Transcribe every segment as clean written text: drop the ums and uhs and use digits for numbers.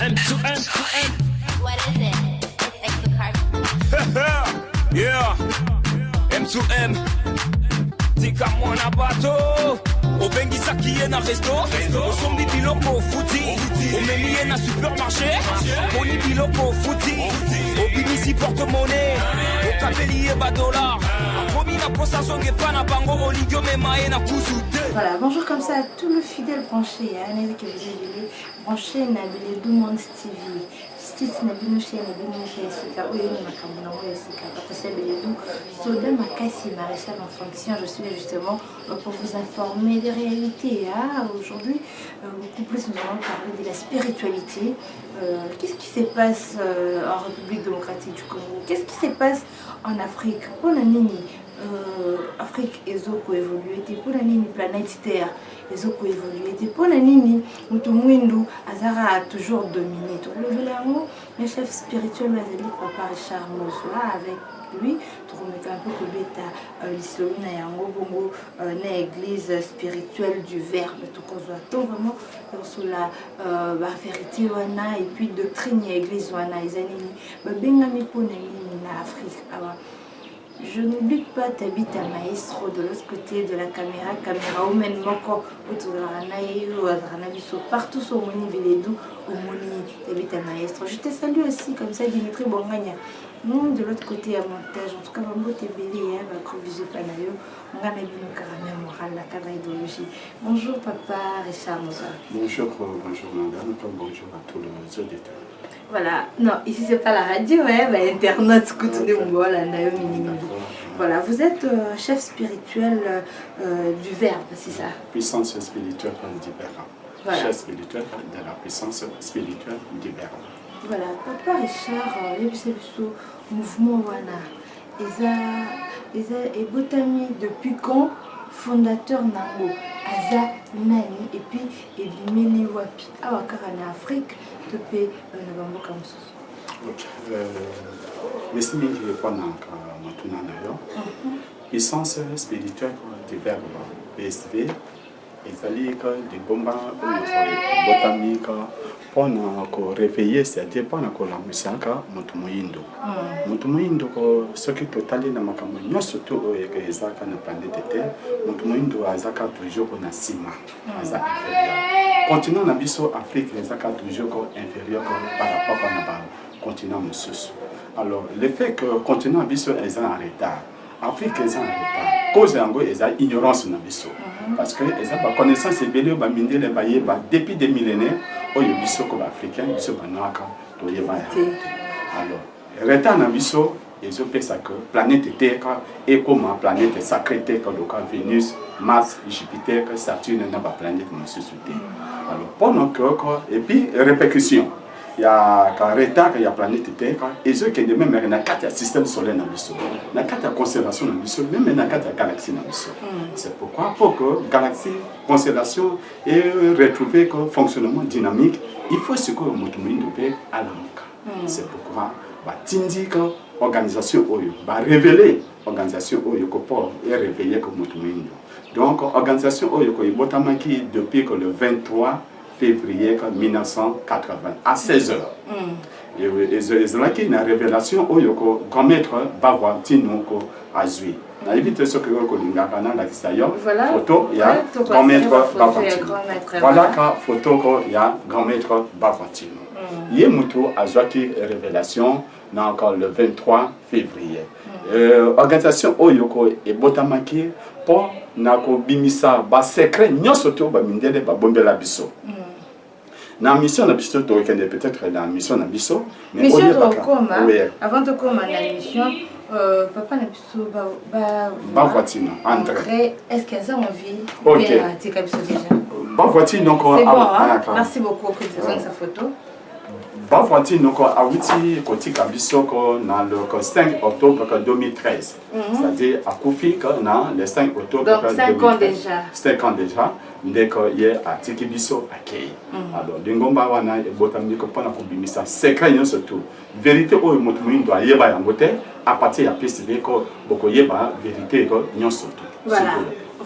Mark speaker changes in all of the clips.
Speaker 1: M2M.
Speaker 2: What is it? It's extra
Speaker 1: Yeah, M2M. Tika mwana bato obengisa kiye na resto osombi biloko futi omemiye na supermarché poni biloko futi obimisi porte-monnaie okapeliye $, akomi na posa songe pa na bango olingi omemaye na kuzu te.
Speaker 3: Voilà, bonjour comme ça à tous les fidèles branchés, hein, que vous avez branché Nabile Dumont TV. Stitch Nabino chez Nabino chez Sika, oui, Makamuna, oui, Sika, Patricia Beledou, Soda Makassi, maréchal en fonction. Je suis là justement pour vous informer des réalités. Hein. Aujourd'hui, beaucoup plus nous allons parler de la spiritualité. Qu'est-ce qui se passe en République démocratique du Congo? Qu'est-ce qui se passe en Afrique? Pour la Nini Afrique ezoko évolué pour la nini planète Terre ezoko évolué pour la nini mutumwindu azara a toujours dominé tout le vélo le chef spirituel Mazali Papa Richard Moswa avec lui tout remettre un peu que bêta l'islamina yango bongo na église spirituelle du verbe tout qu'on soit vraiment sur la vérité wana et puis doctrine ya église wana ezanini babengami pona nini na Afrique awa. Je n'oublie pas Tabita Maestro de l'autre côté de la caméra ou même Moko, partout sur Moni Beledou, au Moni Tabita Maestro. Je te salue aussi comme ça, Dimitri Bongania. Nous, de l'autre côté à montage, en tout cas, on va te bélir, on va croiser Panayo, on va aller nous caramel moral, la cadre idéologie. Bonjour papa Richard Mosa.
Speaker 4: Bonjour madame, bonjour à tous les auditeurs.
Speaker 3: Voilà, non, ici c'est pas la radio, hein, bah, Internet, voilà, vous êtes chef spirituel du Verbe, c'est ça?
Speaker 4: Puissance spirituelle du Verbe. Voilà. Chef spirituel de la puissance spirituelle du Verbe.
Speaker 3: Voilà, papa Richard, le mouvement Wana, et Botami depuis quand fondateur Nango, Aza Nani, et puis Ebimeli Wapi, Awakara en Afrique, de paix, Nabambo Kamsus.
Speaker 4: Ok, merci de répondre à Matunanayo. Puissance spirituelle du Verbe, PSV, ezali de bomba botami pour réveiller, c'est-à-dire pour la musique mutu muindo ko soki totali na makambo nyonso to oyo ezaka na planète Terre mutu muindo azaka toujours na sima azaka inférieur continent na biso Afrique ezaka toujours inférieur par rapport à na continent mosusu. Alors le fait que continent biso est en retard, Afrique est en retard, cause yango eza ignorance na biso. Parce que les connaissances et les mindele ba depuis des millénaires oyo biso ko africain biso banaka to yeba. Alors retard na biso ezo pesa que planète Terre et comme planète sacrée Terre comme Vénus, Mars, Jupiter, Saturne na ba planète mosusu te. Alors pendant que et puis répercussion il y a un retard, il y a la planète Terre, et ceux qui sont même dans le système solaire, dans la constellation, même dans la galaxie. C'est pourquoi, pour que la galaxie, constellation, et retrouver le fonctionnement dynamique, il faut ce que nous devons à la mouka. C'est pourquoi, l'organisation, révéler l'organisation pour réveiller comme nous. Donc, l'organisation, depuis le 23 février 1980 à 16h. Et c'est là qu'il y a une révélation où il y a grand maître Bavouatino Azui. On évite ce que vous avez la photo, il y a grand maître Bavouatino. Voilà la photo, il y a grand maître Bavouatino. Il y a une révélation le 23 février. L'organisation Oyoko et Botamaki pour Bimisa, secret, non surtout Bamindele, Babombela Bisso. La mission de Bisso, peut-être la mission de Bisso, mais
Speaker 3: mission avant de commencer la mission, papa n'a Bisso,
Speaker 4: Bavoitino, André.
Speaker 3: Est-ce qu'elle a envie?
Speaker 4: Ok. Bavoitino,
Speaker 3: c'est bon, merci beaucoup pour sa photo.
Speaker 4: Bavoitino, a outil côté Bisso dans le 5 octobre 2013. C'est-à-dire à Koufi, le 5 octobre 2013. Donc 5 ans déjà. 5 ans déjà. Dès qu'il y a un petit biso à Kei. Alors, Dingomba wana et Botambi ko pona ko bimisa secret surtout. Vérité o mutumu doit yeba yangote à partir ya PCV ko boko yeba vérité ko nyonso tout.
Speaker 3: Voilà.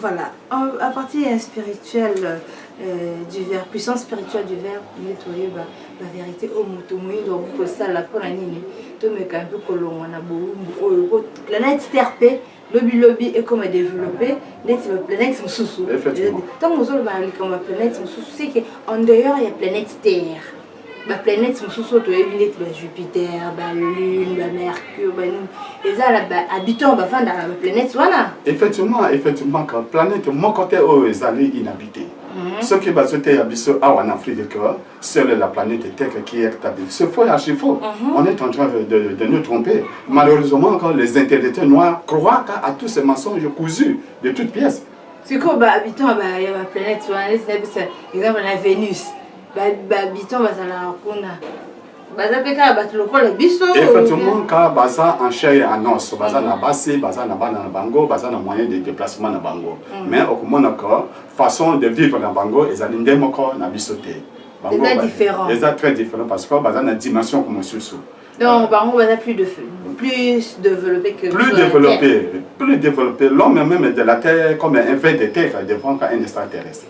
Speaker 3: Voilà, à partir spirituelle du verbe, puissance spirituelle du verbe, nettoyer la vérité au moutoumouille, donc pour ça, la première ligne, tout me un peu colon, on a beaucoup, la planète terpée, lobby est comme développé, la planète sont sous-sous. Tant que nous avons comme la planète sont sous-sous, c'est qu'en dehors, il y a la planète Terre. La planète sont sous-sous, tu as Jupiter, la Lune, la Mercure, et ça, habitants dans la planète, voilà.
Speaker 4: Effectivement, quand la planète, mon côté, est allée inhabitée. Ce qui va se faire en Afrique, seule la planète Terre qui est établie. C'est faux et archi faux. On est en train de nous tromper. Malheureusement, quand les intellectuels noirs croient à tous ces mensonges cousus de toutes pièces.
Speaker 3: C'est quoi, habitants, il y a la planète, exemple, la Vénus. Habitants,
Speaker 4: effectivement, quand baza en chair et en os, baza na basse, baza na bango, baza na moyen de déplacement na bango. Mais au moins façon de vivre na bango, ils ont des moko na bisoté.
Speaker 3: C'est différent.
Speaker 4: C'est très différent parce que baza na dimension comme sous.
Speaker 3: Donc bango baza plus développé que
Speaker 4: plus développé. L'homme même de la terre comme un vrai de terre devant un extraterrestre.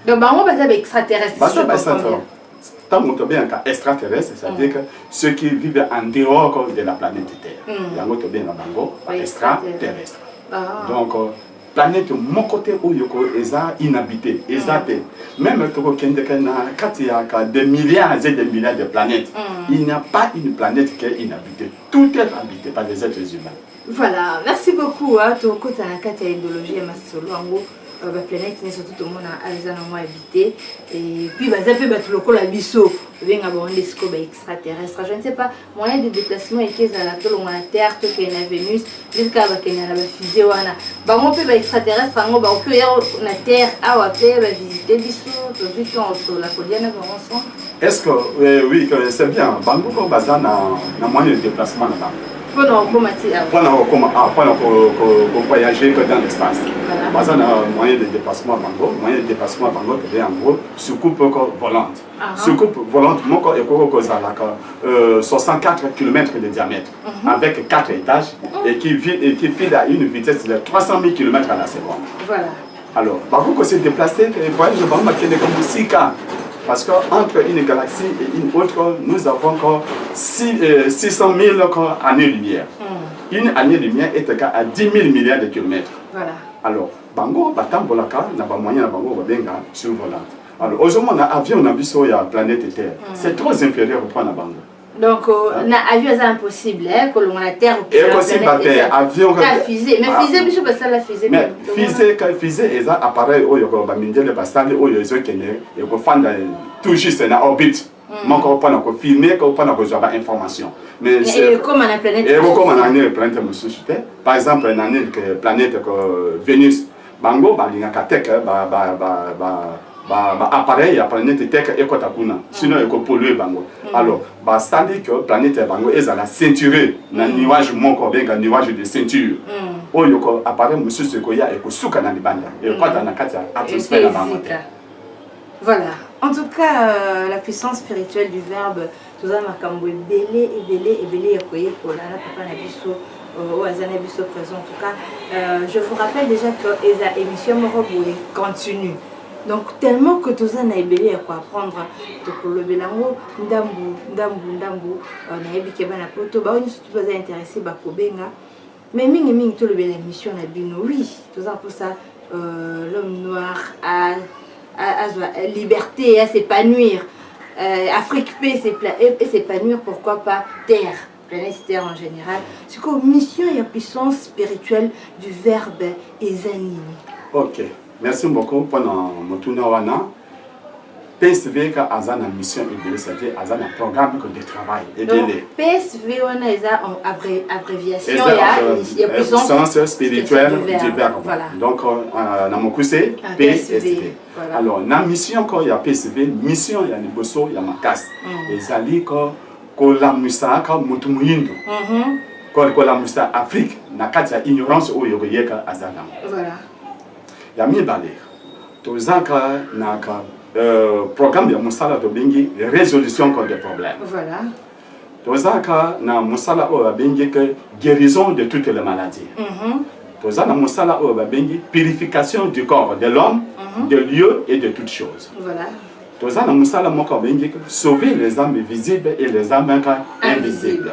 Speaker 3: Donc bango baza extraterrestre.
Speaker 4: Tant que bien extraterrestre, c'est-à-dire que ceux qui vivent en dehors de la planète Terre. Yango to bien extraterrestre. Donc planète mon côté où yoko eza inhabité, exaté. Même toko kende kana katia ka des milliards et des milliards de planètes. Il n'y a pas une planète qui est inhabitée. Tout est habité par des êtres humains.
Speaker 3: Voilà, merci beaucoup à toko tanakati ya idéologie masolo ango. La planète n'est surtout tout le monde a habité et puis ça fait battre le col à biseau bien aborder les scopes extraterrestres. Je ne sais pas moyen de déplacement et qu'est-ce à la Terre que qu'il y a Vénus jusqu'à qu'il y a la fusée wana on peut extraterrestre on peut la Terre à visiter biseau tout vite sur la colline ensemble.
Speaker 4: Est-ce que oui c'est bien bango ko bazana na moyen de déplacement là. Pour voyager dans l'espace. Voilà. Moyen de déplacement bango, c'est en gros soucoupe volante. Soucoupe volante, est 64 km de diamètre, avec 4 étages et qui file à une vitesse de 300 000 km à la seconde.
Speaker 3: Voilà.
Speaker 4: Alors, bango s'est déplacé, et voyage comme 6 cas. Parce qu'entre une galaxie et une autre, nous avons encore 600 000 années-lumière. Une année-lumière est égale à 10 000 milliards de kilomètres.
Speaker 3: Voilà.
Speaker 4: Alors, bango, batambolaka, n'a pas moyen de bango, babenga, survolante. Alors, aujourd'hui, on a avion, on a vu sur la planète Terre. C'est trop inférieur au point de bango.
Speaker 3: Donc, l'avion c'est impossible, que l'on a la Terre ou que
Speaker 4: la planète avion.
Speaker 3: La fusée, mais fusée, je sais pas la fusée.
Speaker 4: Mais fusée, ils ont appareil, où il y a des bastons, où il y a des tout juste en orbite. Man ko pas ko filmer ko pas ko avoir information mais
Speaker 3: comme la planète
Speaker 4: comme la planète société par exemple une planète que Vénus bango balinga katek appareil la planète Terre et quoi takuna sinon il ko polluer bango alors ça dit que planète bango est à la ceinture na nuage mon ko benga nuage de ceinture oyo ko appareil monsieur ce ko ya e ko suka na libanda et quoi dans la katia atmosphère bango.
Speaker 3: Voilà. En tout cas, la puissance spirituelle du verbe, tout ça m'a camboé belé et yakoye pour la papa nabiso au azanabiso présent. En tout cas, je vous rappelle déjà que les émissions Moroboué continue. Donc tellement que tout ça n'a belé à quoi apprendre. Donc le belango ndambu na yebike bana poto ba oni surtout pas intéressé ba kobenga. Mais mingi tout le bel émission na bino oui, tout ça pour ça l'homme noir a liberté, à s'épanouir. Afrique paix et s'épanouir, pourquoi pas Terre, planète Terre en général. C'est quoi mission et puissance spirituelle du verbe Ezanini.
Speaker 4: Ok, merci beaucoup pour notre wana. PSV a une mission, c'est-à-dire un programme de travail.
Speaker 3: Donc, PSV a une abréviation, il y a
Speaker 4: puissance spirituelle du verbe.
Speaker 3: Voilà.
Speaker 4: Donc, dans mon coussin, PSV. Voilà. Alors, dans la mission, il y a PSV, mission, il y a les bosso, il y a ma casse. Et ça dit que la musa, que mutumuyindu, que la musa Afrique, n'a pas d'ignorance ou yoyeka azana.
Speaker 3: Voilà.
Speaker 4: Il y a mis balé. Tout ça, programme de Moussala de Bengi, résolution des problèmes.
Speaker 3: Voilà.
Speaker 4: Tout ça, na Moussala de Bengi, guérison de toutes les maladies. tozana mosala oyo babengi purification du corps de l'homme, de lieu et de toutes choses.
Speaker 3: Voilà.
Speaker 4: Tozana mosala moko babengi sauver les âmes visibles et les âmes invisibles.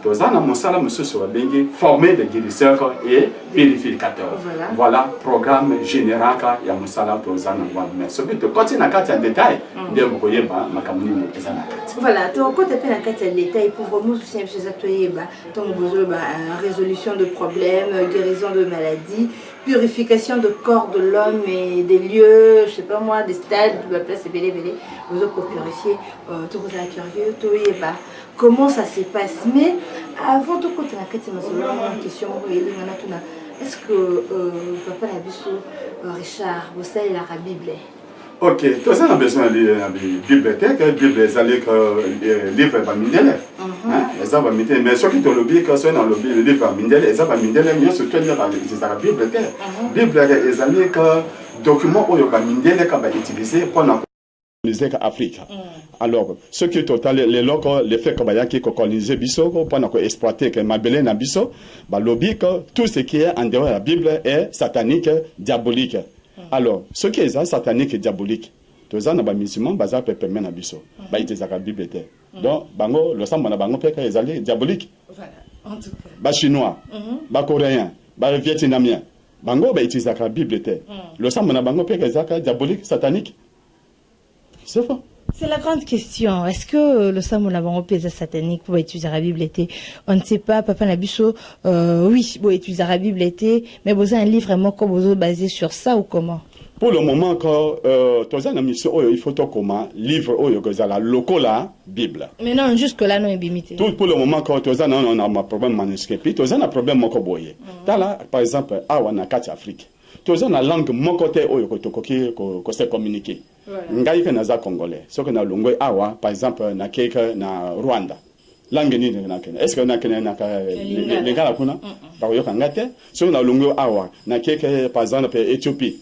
Speaker 4: Tozana mosala mosusu babengi former des guérisseurs et purificateurs. Voilà programme général ya mosala tozana ngwa. Mais soki to continue na kati ya détail nde mokoyeba makambo nini eza na kati.
Speaker 3: Voilà, to côté pe na kati ya détail pour vraiment soucier chez atoyeba donc besoin résolution de problèmes, guérison de maladies, purification de corps de l'homme et des lieux, je sais pas moi, des stades, de la place belé belé, besoin pour purifier tout ça curieux, toyeba. Comment ça se passe? Mais avant tout côté na kati ma question est-ce que papa Nabiso Richard vous savez la Bible?
Speaker 4: Ok, tout ça a besoin de la bibliothèque, la Bible c'est le livre Bamindele. Ça va mettre mais ce qui te l'oublie quand c'est dans le livre Bamindele, ça va Bamindele mais surtout il y a la bibliothèque. Bible est que document où Bamindele qu'on va utiliser pour Afrique. Alors, ce qui est total, les locaux, les faits comme il y a colonisé Bisso, pendant qu'on exploité que Mabélé na Bisso, tout ce qui est en dehors de la Bible est satanique, diabolique. Alors, ce qui est satanique et diabolique, tous les musulmans, bazar peut permettre na Bisso, bah ils disent la Bible était. Donc, bango, le sang na bango peut que les diabolique.
Speaker 3: Voilà, en tout cas.
Speaker 4: Bah chinois, bah coréen, bah vietnamien, bango bah ils disent la Bible était. Le sang na bango peut que les diabolique, satanique. C'est faux.
Speaker 3: C'est la grande question. Est-ce que le Samoun Bango est satanique pour utiliser la Bible était? On ne sait pas. Papa Nabiso, oui, pour utiliser la Bible était, mais vous avez un livre vraiment comme vous basé sur ça ou comment?
Speaker 4: Pour le moment, quand il faut comment livre la locola Bible.
Speaker 3: Mais non, jusque là non limité.
Speaker 4: Tout pour le moment quand on a un problème manuscrit, puis on a un problème moko boye. Là, par exemple, awana kati Afrique. Tous na langue mon côté oyo ko se communiquer. Ngai ke naza congolais. Ce que na longwe awa par exemple na keke na Rwanda. Langue ni na kene. Est-ce que na kene na ka lingala kuna? Ba yo kangate. Ce que na longwe awa na keke par exemple Éthiopie.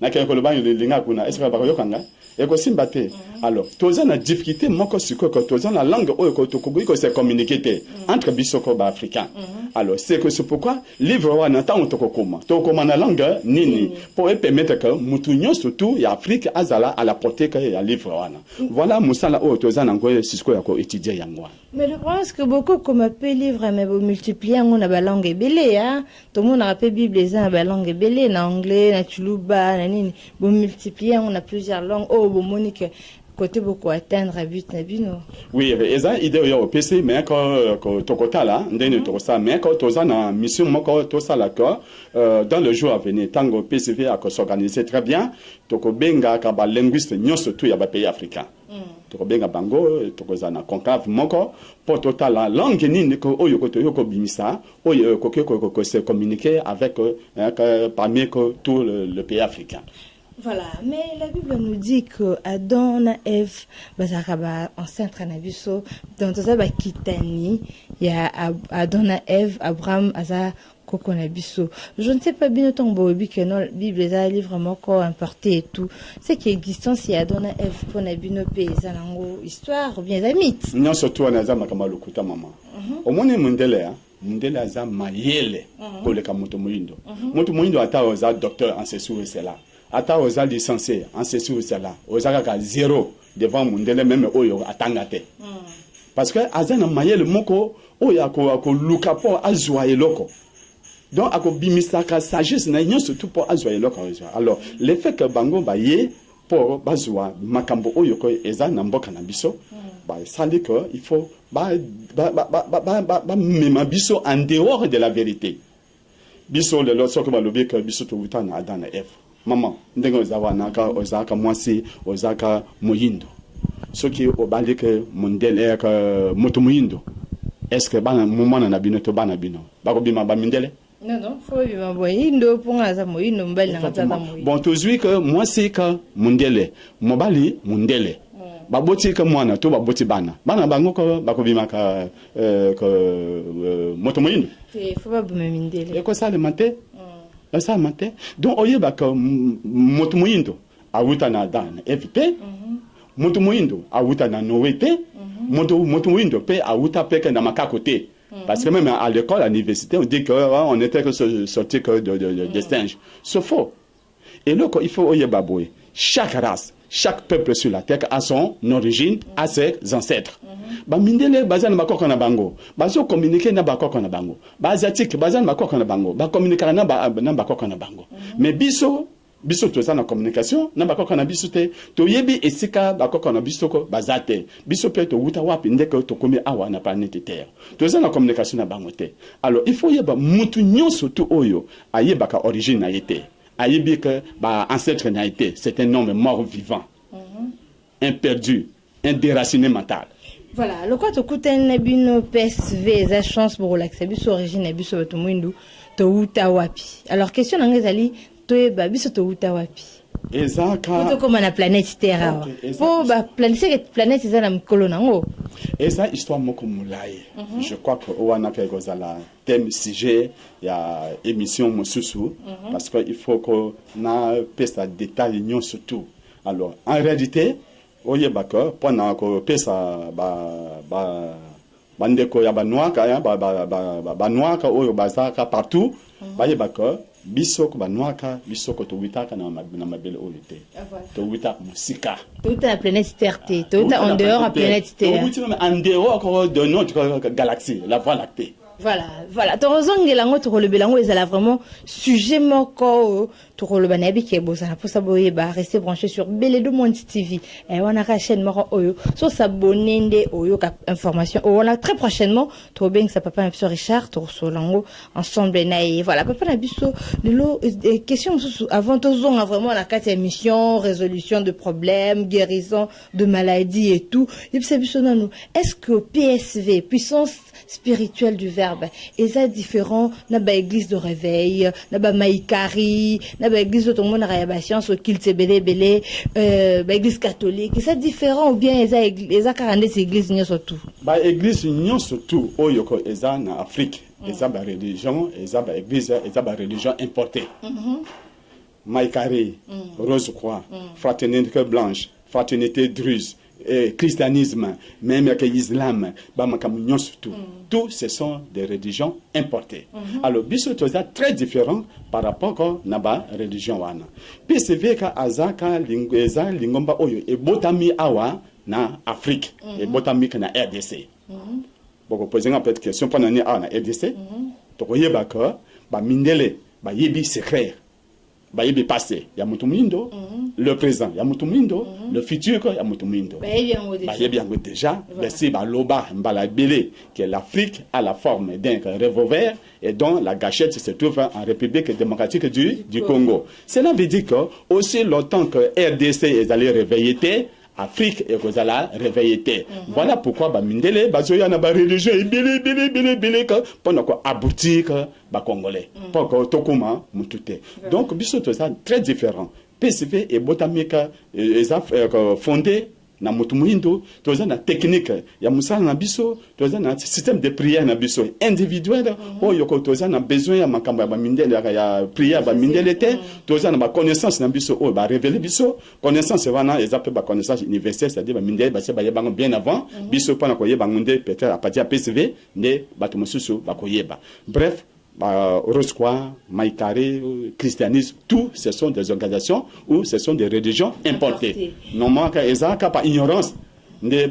Speaker 4: Na keke ko lobanyo lingala kuna. Est-ce que ba yo kanga? Et que simbate. Alors, tous na difficulté moko siko ko tous na langue oyo ko ko se communiquer entre bisoko ba africain. Alors, c'est pourquoi livre wana tant tokoma na langue nini pour permettre que mutunyo surtout ya Afrique azala à la portée que ya livre wana. Voilà musala oyo toza na ngoye siko ya ko étudier yango.
Speaker 3: Mais je pense que beaucoup comme appelle livre mais vous multiplier on a ba langue belé hein. Tout le monde a appelé Bible les uns ba langue belé na anglais, na chuluba, na nini. Vous multiplier on a plusieurs langues. Oh, bon monique côté beaucoup atteindre à but nabino. Oui,
Speaker 4: eza idée yo PC mais quand tokota là, ndene tokosa mais quand toza na mission moko tosa la dans le jour à venir tango PCV a s'organiser très bien, tokobenga ka ba linguiste nyonso tout ya ba pays africain. Tokobenga bango tokoza na conclave moko pour total la langue nini ko oyo ko toyoko bimisa oyo ko se communiquer avec parmi tout le pays africain.
Speaker 3: Voilà, mais la Bible nous dit que Adam et Ève, bazaraba enceinte Nabiso, dans tout ça kitani, il y a Adam et Ève, Abraham, Aza, Koko Nabiso. Je ne sais pas bien autant que que non, la Bible est un livre encore importé et tout. C'est qu'il existe si Adam et Ève pour Nabino pays, histoire ou bien des mythes.
Speaker 4: Non, surtout en Aza Makamalo Kuta Maman. Au moins, Mundele, Mundele Aza Mayele, pour le Kamoto Muindo. Moto Muindo ata Oza docteur en ce sous c'est là. Ata oza licencié en ceci ou cela oza ka zéro devant mundele même oyo atangate parce que azana mayele moko oyo ako lukapo azwa eloko donc ako bimisa ka sagesse na nyo surtout pour azwa eloko alors le fait que bango baye pour bazwa makambo oyo ko eza na mboka na biso ba sali que il faut ba mema biso en dehors de la vérité biso le lot soko ba lobi que biso to utana adana Eve. Maman, ndenge ozawana ka ozaka mwasi ozaka moyindo. Soki obali ke mundele ka moto moyindo. Est-ce que bana mumana na bino to bana bino? Bako bima ba mindele?
Speaker 3: Non, faut bima moyindo pour ngaza moyindo mbali na ngaza moyindo.
Speaker 4: Bon, tozui que mwasi ka mundele, mobali mundele. Baboti ka mwana to baboti bana. Bana bango ko bako bima ka moto moyindo.
Speaker 3: Faut pas bima mindele.
Speaker 4: Et quoi ça le matin? Ça matin donc oyeba ka moto moyindo awuta na dan FP moto moyindo awuta na Noé te moto moyindo pe awuta pe na makako te Parce que même à l'école, à l'université, on dit qu'on n'était que sorti que des singes. C'est faux. Et là, il faut oyer baboué. Chaque race, chaque peuple sur la terre a son origine, a ses ancêtres. Ba mindele bazan makoko na bango. Bazo communiquer na bakoko na bango. Ba asiatique bazan makoko na bango. Ba communiquer na bakoko na bango. Mais biso to ça na communication na bakoko na biso te. To yebi esika bakoko na biso ko bazate. Biso pe to wuta wapi ndeke to komi awa na planète Terre. To ça na communication na bango te. Alors il faut yeba mutu nyonso to oyo ayeba ka origine na yete. Ayebi que ba ancêtre na été, c'est un homme mort vivant, imperdu, indéraciné mental.
Speaker 3: Voilà, le quoi tu écoutes un bino PSV, la chance pour relaxer, biso origine biso bato mwindu to uta wapi. Alors question ngezali to eba biso to uta wapi.
Speaker 4: Ezaka
Speaker 3: to comme na planète Terre. Po ba planète za na mkolo nango.
Speaker 4: Eza histoire moko mulaye. Je crois que wana ka kozala thème sujet ya émission mosusu parce que il faut que na pesa détail nyon surtout. Alors en réalité oyebaka pona ko pesa bandeko ya banwaka ya banwaka oyo bazaka partout bayebaka bisoko banwaka bisoko to witaka na mabele oyete to witaka musika
Speaker 3: to la planète Terre to en dehors la planète Terre
Speaker 4: en dehors de notre galaxie la Voie lactée.
Speaker 3: Voilà. Torozongela ngo torolebela ngo ezala vraiment sujet moko torolobana biki bozala pour saboyer ba rester branché sur Beledo Monde TV et wana ka chaîne moko oyo so s'abonner nde oyo ka information on très prochainement to beng sa papa monsieur Richard torosolango ensemble na et voilà papa na biso lelo question avant tozonga vraiment la carte émission résolution de problèmes guérison de maladies et tout et puis biso nanu est-ce que PSV puissance spirituelle du verbe est différent na ba église de réveil na ba maïkari na ba église de monde na science au kilte belé ba église catholique c'est différent ou bien eza 42 églises nyo surtout
Speaker 4: ba église nyo surtout oyoko eza na Afrique eza ba religion eza ba église eza ba religion importée maïkari rose croix fraternité blanche fraternité druze christianisme, même que l'islam, surtout. Tous ce sont des religions importées. Alors, biso toza très différent par rapport à la religion wana. Puis c'est vrai que azaka lingweza lingomba oyo e botami awa na Afrique et botami na RDC. Boko poser une petite question pendant na RDC. To koyeba ka ba mindele ba yebi secret. Ba yebi passé ya mutumindo le présent ya mutumindo le futur ya mutumindo ba yebi yango déjà si ba loba mbala belé que l'Afrique a la forme d'un revolver et dont la gâchette se trouve en République démocratique du Congo. Cela veut dire que aussi longtemps que RDC est allé réveiller Afrique et Kozala réveillé. Voilà pourquoi ba mindele bazoya na ba religion belé pendant ko aboutir ba congolais. Pour que tokuma mutute. Donc biso to ça très différent. PCV et botamika fondé na mutumuindo toza na technique ya musala na biso toza na système de prière na biso individuel oyo ko toza na besoin ya makamba ba mindele ya prière ba mindele te toza na ba connaissance na biso o ba révéler biso connaissance wana ezape ba connaissance universelle c'est-à-dire ba mindele ba se ba yeba bien avant biso pana ko yeba ngunde peut-être à partir de PCV ne bato mosusu ba ko yeba. Bref, Rosquois, Maïkari, christianisme, tout ce sont des organisations ou ce sont des religions importées. Non manque ezaka par ignorance de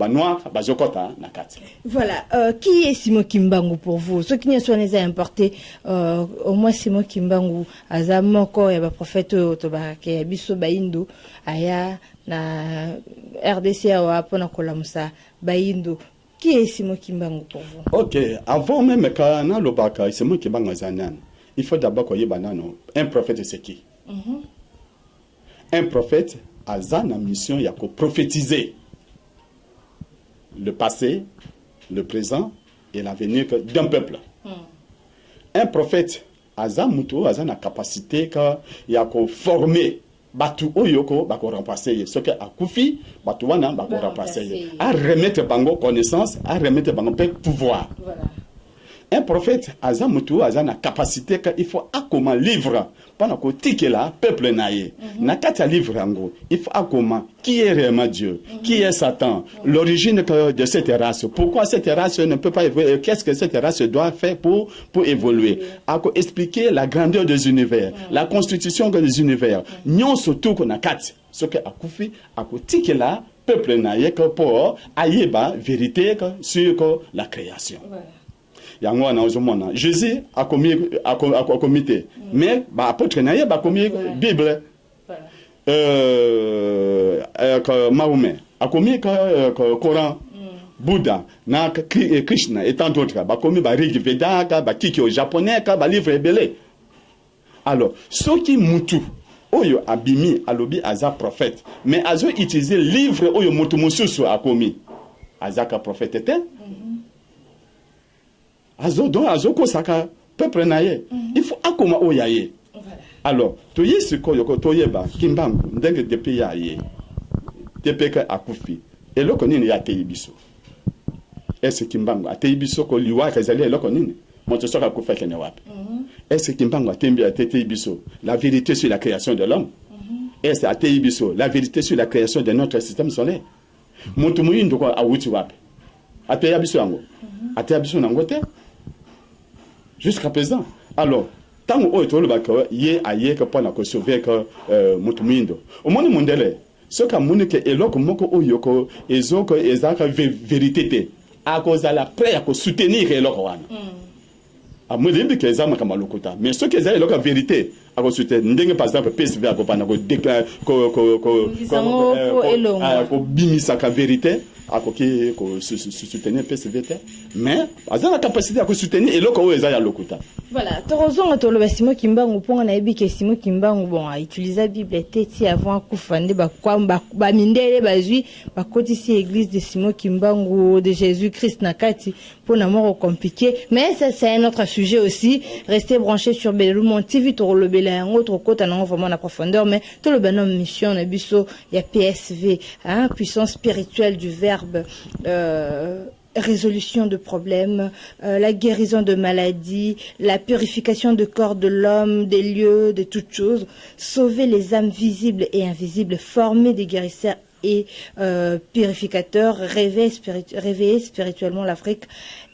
Speaker 4: noir bazokota nakati.
Speaker 3: Voilà, qui est Simon Kimbangu pour vous? Ceux qui ne sont pas importés, au moins Simon Kimbangu azamoko ya ba prophète otobaka ya biso baindo aya na RDC wa pona kolamusa baindo. Qui est Simon Kimbangu pour vous?
Speaker 4: Ok, avant même que na lobaka Simon Kimbangu zanan, il faut d'abord qu'on y banano. Un prophète c'est qui? Un prophète a une mission il y a qu'à prophétiser le passé, le présent et l'avenir d'un peuple. Un prophète a une capacité il y a qu'à former batu oyoko bako remplacer ce que akufi batu wana bako remplacer à remettre bango connaissance à remettre bango pouvoir. un prophète aza mutu aza na capacité que il faut akoma livre pendant que tikela peuple naie na kata livre yango il faut akoma qui est réellement Dieu, qui est Satan, l'origine de cette race, pourquoi cette race ne peut pas évoluer, qu'est-ce que cette race doit faire pour évoluer, expliquer la grandeur des univers, la constitution des univers, nyon surtout qu'on a quatre, ce que akufi akotike la peuple naie que pour ayeba vérité sur la création. Yango na ozomona Jésus a comité mais ba apôtre naie ba commis Bible. Mahomet a commis Coran, Bouddha, Krishna et tant d'autres. Ba commis ba Rig Veda, ba kiki au japonais, ba livre ébélé. Alors, ceux qui mutu, oyo abimi alobi aza prophète, mais azo utiliser livre oyo mutu mususu a commis. Azaka prophète était. Azo ko saka peuple naye. Il faut akoma oyaye. Alors, tu y ce qu'on y ba kimbangu ndenge depuis ya ye. Depuis que akufi. Et là konini ya teibiso. Est-ce kimbangu ateibiso ko liwa kazali là konini. Mon te soka kufa kene wapi. Est-ce kimbangu atembi ateibiso la vérité sur la création de l'homme. Est-ce ateibiso la vérité sur la création de notre système solaire. Mon to muyindo ko awuti wapi. Ateibiso yango. Ateibiso nangote. Jusqu'à présent. Alors, tant que tu as yé aye que pour la sauver que mutumindo. Au monde mondial, ce que mon que est là comme moko oyoko ezoko ezaka vérité te. À cause de la prêt à soutenir et l'oran. À moi de que ezama kama lokota. Mais ce que ezali la vérité à soutenir ndenge par exemple PSV à kopana ko déclare ko bimisa ka vérité à koki ko soutenir PSV mais azana capacité à soutenir et loko ezali lokota.
Speaker 3: Voilà, Torozon toloba Simon Kimbangu ponga na yebi ke Simon Kimbangu bon a utiliser Bible teti avant kufande ba kwamba ba mindele bazui ba kotisi église de Simon Kimbangu de Jésus-Christ na kati pour na mort compliqué, mais ça c'est un autre sujet aussi. Restez branchés sur Belumon TV torolobela un autre côté na vraiment la profondeur, mais toloba nom mission na biso ya PSV, hein, puissance spirituelle du verbe résolution de problèmes, la guérison de maladies, la purification du corps de l'homme, des lieux, de toutes choses, sauver les âmes visibles et invisibles, former des guérisseurs et purificateurs, réveiller spirituellement l'Afrique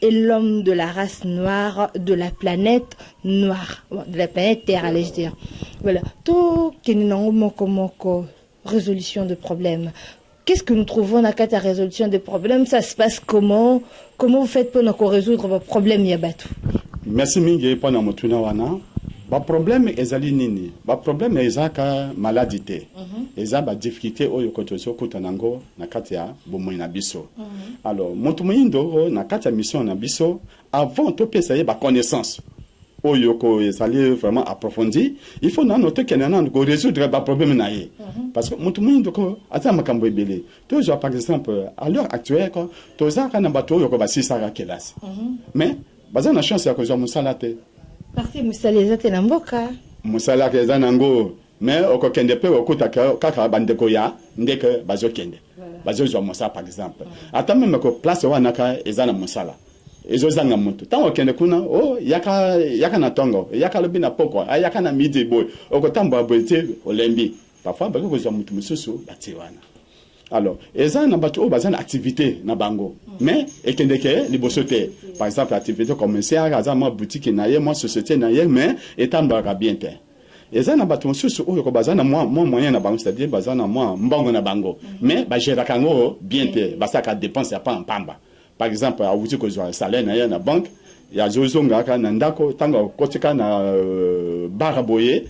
Speaker 3: et l'homme de la race noire, de la planète noire, de la planète Terre, allais-je dire. Voilà. Tout résolution de problèmes. Qu'est-ce que nous trouvons dans la résolution des problèmes? Ça se passe comment? Comment vous faites pour nous résoudre vos problèmes Yabatou?
Speaker 4: Merci mingi pour nous montrer wana. Ba problème ezali nini? Ba problème ezaka maladie te. Eza ba difficulté oyo kotoso kutanango na kati ya bomoi na biso. Alors, motumindo na kati ya mission na biso avant to pesa ye ba connaissance. Oyoko ezali vraiment approfondi, il faut noter qu'il y a un résoudre le problème naïe. Parce que mon tout le monde a makambo ebele. Toujours par exemple à l'heure actuelle quand toza kana bato yoko ba 600 kelas. Mais baza na chance ya ko zo musala te.
Speaker 3: Parce que musala ezate na mboka.
Speaker 4: Musala ke zanango mais oko kende pe okuta kaka bandeko ya ndeke bazo kende. Bazo zo musala par exemple. Ata même ko place wana ka ezana musala. Ezozanga muntu tango kende kuna yaka na tongo yaka lobi na poko yaka na midi boy okotamba boite olembi parfois ba ko zo muntu mususu batiwana. Alors ezana bato bazana activité na bango mais ekendeke libosote par exemple activité commerciale azama boutique na ye moi société na ye mais etamba ka bien te ezana bato mususu oyo ko bazana moi moyen na bango c'est-à-dire bazana moi mbongo na bango mais ba gera kango bien te basaka dépense ya pa pamba. Par exemple, à vous dire que je salaire na la banque, il y a zozonga na ndako tango kotika na baraboye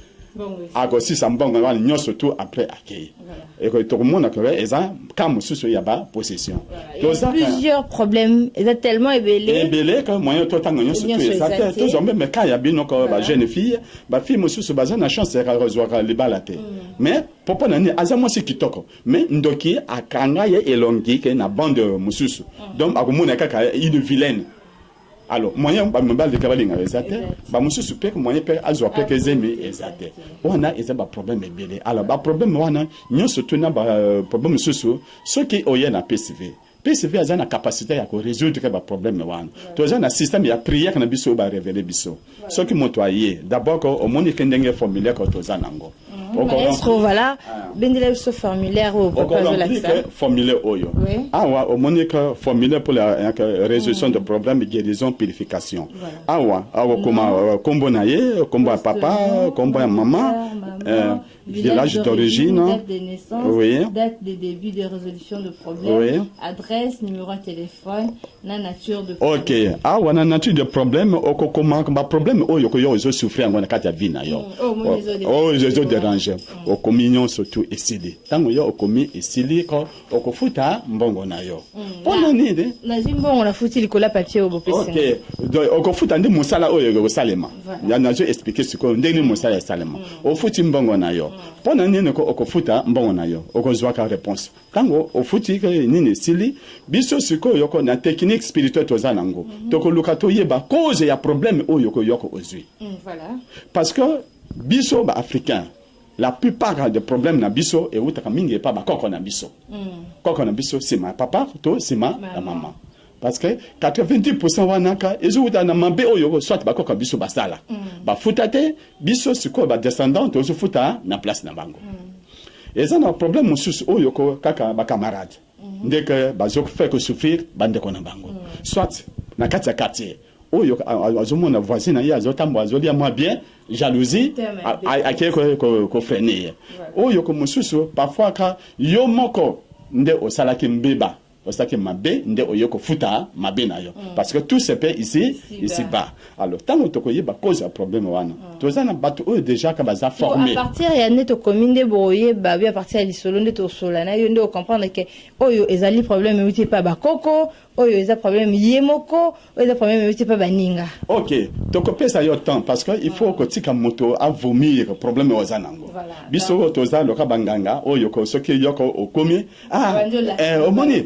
Speaker 4: a aussi sambonga na nyo surtout après accueil. Et que tout le monde a que eza comme sous yaba possession.
Speaker 3: Plusieurs problèmes, ils sont tellement ébélés
Speaker 4: que moyen tout tango nyo surtout ça toujours même cas ya bino ko ba jeune fille, ba fille mususu baza na chance ya rejoindre les balate. Mais popo nani azamo si kitoko, mais ndoki akanga ye elongi ke na bande mususu. Donc akomona kaka une vilaine. Alors, moyen ba mbal de kabalinga ezate, ba mususu pe ko moyen pe azwa pe ke zemi ezate. Wana eza ba problème ebele. Alors ba problème wana nyo surtout na ba problème mususu, ce qui oye na PSV. PCV a une capacité à résoudre les problèmes. Tu as un système de prière qui a révélé biso. Ce qui m'a toyé, d'abord, au monde, il y a un formulaire que tu as.
Speaker 3: Est-ce que voilà, ben ce formulaire au propos de la
Speaker 4: formulaire oyo. Ah au monde formulaire pour la résolution de problèmes, guérison, purification. Ah comment combo naie, combo papa, combo maman, village d'origine,
Speaker 3: date de naissance, date de début de résolution de problème, adresse, numéro de téléphone, la nature de problème.
Speaker 4: Ok. Ah la nature de problème, comment problème oyo que yo souffrir en kati vie na yo. Oh les dérange. Au communion surtout esili. Tango yo okomi esili ko okofuta mbongo na yo. Pona nini?
Speaker 3: Na zimbongo na futi likola papier au bopesi.
Speaker 4: Ok. Donc okofuta ndi musala oyo go salema. Ya nazo expliquer ce ko ndeni musala salema. Ofuti mbongo na yo. Pona nini ko okofuta mbongo na yo. Okozwa ka réponse. Tango ofuti nini esili biso siko yoko na technique spirituelle tozana ngo. Toko lukato yeba cause ya problème oyo ko yoko ozwi.
Speaker 3: Voilà.
Speaker 4: Parce que biso ba africain la plupart des problèmes na biso et utaka mingi pas ba koko na biso. Koko na biso c'est ma papa to c'est ma maman. Parce que 90% wanaka ezo uta na mambe oyo soit ba koko biso basala. Ba futate biso siko ba descendant to futa na place na bango. Et ça na problème mususu oyo ko kaka ba camarade. Ndeke bazok fait que souffrir bande ko na bango. Soit na kati ya quartier oyo azomona voisin na ye azotambo azolia moi bien jalousie ko freiner oyo ko mususu parfois ka yo moko nde osalaki mbeba osaki mabe nde oyo ko futa mabe na yo parce que tout se paie ici bas alors tant que to yeba cause ya problème wana to zana bato oyo déjà ka baza formé
Speaker 3: à partir ya neto commune boye ba à partir ya lisolo nde to sola na yo nde o comprendre que oyo ezali problème uti pa ba koko oyo eza problème yemoko oyo eza problème uti pa baninga.
Speaker 4: OK to kopesa yo temps parce que il faut que tika moto a vomir problème ozanango biso to za loka banganga oyo ko soki yoko okomi omoni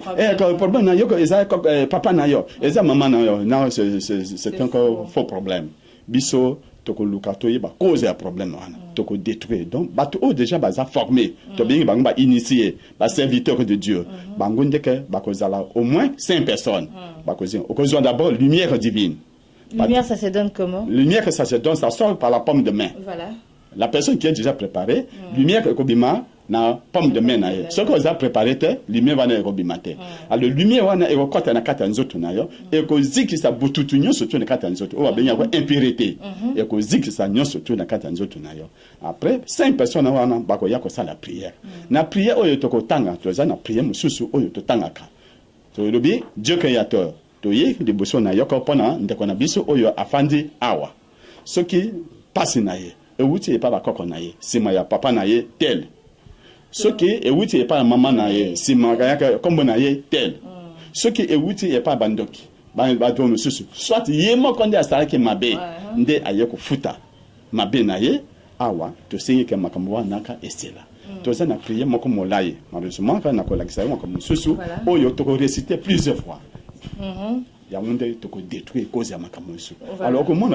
Speaker 4: problème na yoko eza papa na yo eza maman na yo non c'est encore faux problème biso toko lukato yeba cause ya problème wana toko détruire donc bato o déjà baza formé to bien bango ba initié ba serviteur de Dieu bango ndeke bakozala au moins 5 personnes bakozin okozwa d'abord lumière divine.
Speaker 3: Lumière ça se donne comment?
Speaker 4: Lumière que ça se donne ça sort par la paume de main.
Speaker 3: Voilà.
Speaker 4: La personne qui est déjà préparée lumière que kobima na pomme de main na ye ce que vous avez préparé te lumière wana ekobimate alors lumière wana ekokota na kata nzoto na yo ekozikisa bututu nyonso to na kata nzoto o abenya ko impurité ekozikisa nyonso to na kata nzoto na yo après 5 personnes wana bako ya ko sala prière na prière oyo to kotanga to za na prière mususu oyo to tangaka to lobi Dieu créateur to ye de boso na yo ko pona ndeko na biso oyo afandi awa ce qui passe na ye e wuti e pa ba koko na ye sima ya papa na ye tel ce qui est outil et pas maman naie si magaya comme naie tel ce qui est outil et pas bandoki bato mususu soit yemo konde asala ke mabe nde ayeko futa mabe naie awa to singi ke makambo naka estela to ça na prier moko molaye malheureusement quand na kolakisa moko mususu oyo to réciter plusieurs fois ya monde to détruire cause ya makambo mususu alors que mon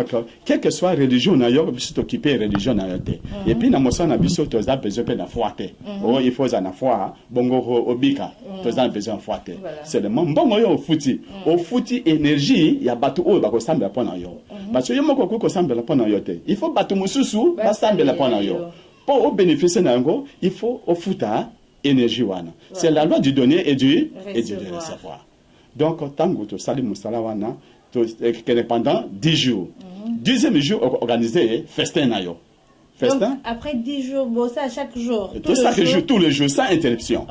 Speaker 4: quelle que soit religion na yo biso to occuper religion na yo te et puis na mosana biso to za besoin pe na foi te oh il faut za na foi bongo obika to za besoin foi te c'est le mbongo yo ofuti énergie ya bato oyo ba ko sambela pona yo parce que yo moko ko sambela pona yo te il faut bato mususu ba sambela pona yo pour bénéficier na ngo il faut ofuta énergie wana c'est la loi du donner et du recevoir. Donc, tango to sali musala wana pendant 10 jours. 10e jour organisé festin na yo. Festin.
Speaker 3: Donc, après 10 jours, bon ça chaque jour.
Speaker 4: Tous les jours sans interruption.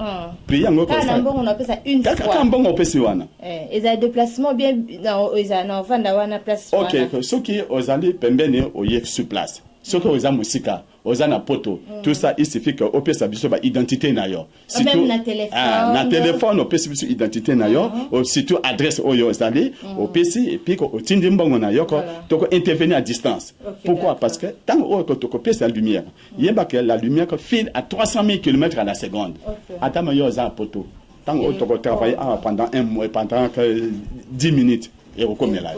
Speaker 4: Prier ngo comme ça.
Speaker 3: On appelle ça une fois.
Speaker 4: Quand bon on peut se wana.
Speaker 3: Et ça déplacement bien dans vanda wana place.
Speaker 4: OK, ceux qui osali pembeni oye sur place. Ce que oza musika, oza na poto, tout ça il suffit que au pesa biso ba identité na yo.
Speaker 3: Même na téléphone.
Speaker 4: Na téléphone au pesa biso identité na yo, surtout adresse oyo osali, au pesa et puis au tindi mbongo na yo ko to ko intervenir à distance. Pourquoi? Parce que tant o ko to copier sa lumière, yeba que la lumière file à 300 000 km à la seconde. Atama yo za poto. Tant o to ko travailler pendant un mois pendant 10 minutes et au comme là.